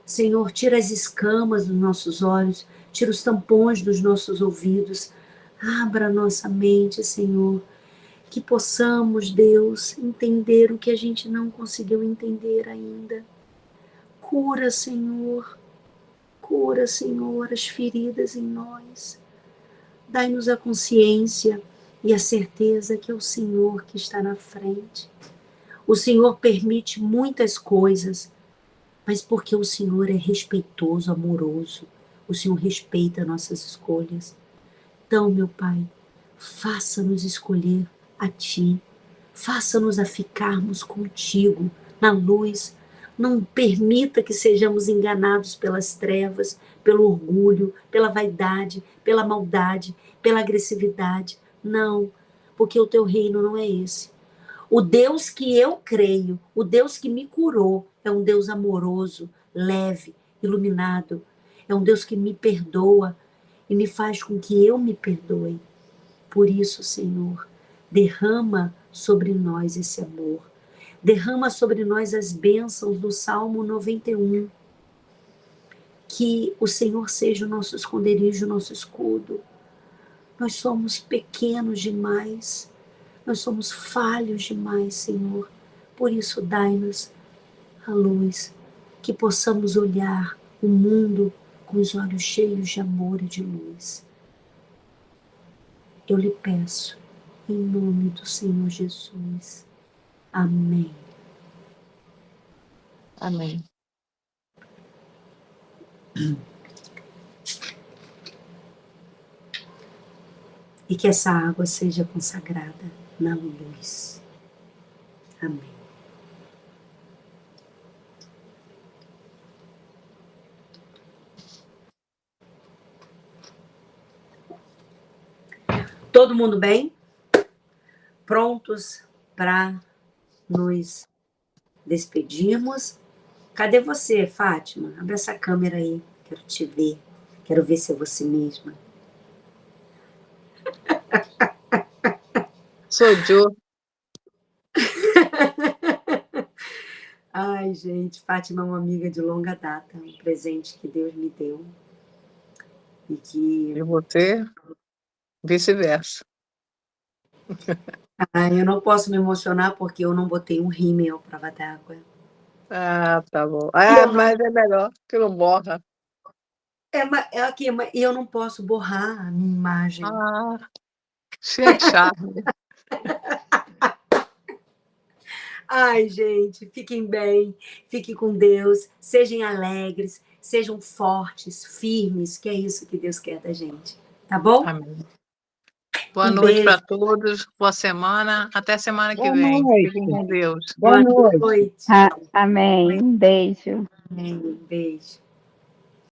Senhor, tira as escamas dos nossos olhos, tira os tampões dos nossos ouvidos. Abra nossa mente, Senhor, que possamos, Deus, entender o que a gente não conseguiu entender ainda. Cura, Senhor, as feridas em nós. Dai-nos a consciência e a certeza que é o Senhor que está na frente. O Senhor permite muitas coisas, mas porque o Senhor é respeitoso, amoroso, o Senhor respeita nossas escolhas. Então, meu Pai, faça-nos escolher a Ti, faça-nos a ficarmos contigo na luz. Não permita que sejamos enganados pelas trevas, pelo orgulho, pela vaidade, pela maldade, pela agressividade. Não, porque o teu reino não é esse. O Deus que eu creio, o Deus que me curou, é um Deus amoroso, leve, iluminado. É um Deus que me perdoa e me faz com que eu me perdoe. Por isso, Senhor, derrama sobre nós esse amor. Derrama sobre nós as bênçãos do Salmo 91. Que o Senhor seja o nosso esconderijo, o nosso escudo. Nós somos pequenos demais. Nós somos falhos demais, Senhor. Por isso, dai-nos a luz, que possamos olhar o mundo com os olhos cheios de amor e de luz. Eu lhe peço, em nome do Senhor Jesus. Amém. Amém. E que essa água seja consagrada na luz. Amém. Todo mundo bem? Prontos para nos despedirmos? Cadê você, Fátima? Abre essa câmera aí, quero te ver. Quero ver se é você mesma. Sou Jo. Ai, gente, Fátima é uma amiga de longa data, um presente que Deus me deu. E você, vice-versa. Eu não posso me emocionar porque eu não botei um rímel à prova d'água. Ah, tá bom. Mas é melhor que não borra. E eu não posso borrar a minha imagem. Cheio de charme. Ai, gente, fiquem bem, fiquem com Deus, sejam alegres, sejam fortes, firmes, que é isso que Deus quer da gente. Tá bom? Amém. Boa noite para todos, boa semana, até semana que vem. Fiquem com Deus. Boa noite. Amém. Um beijo. Amém. Um beijo.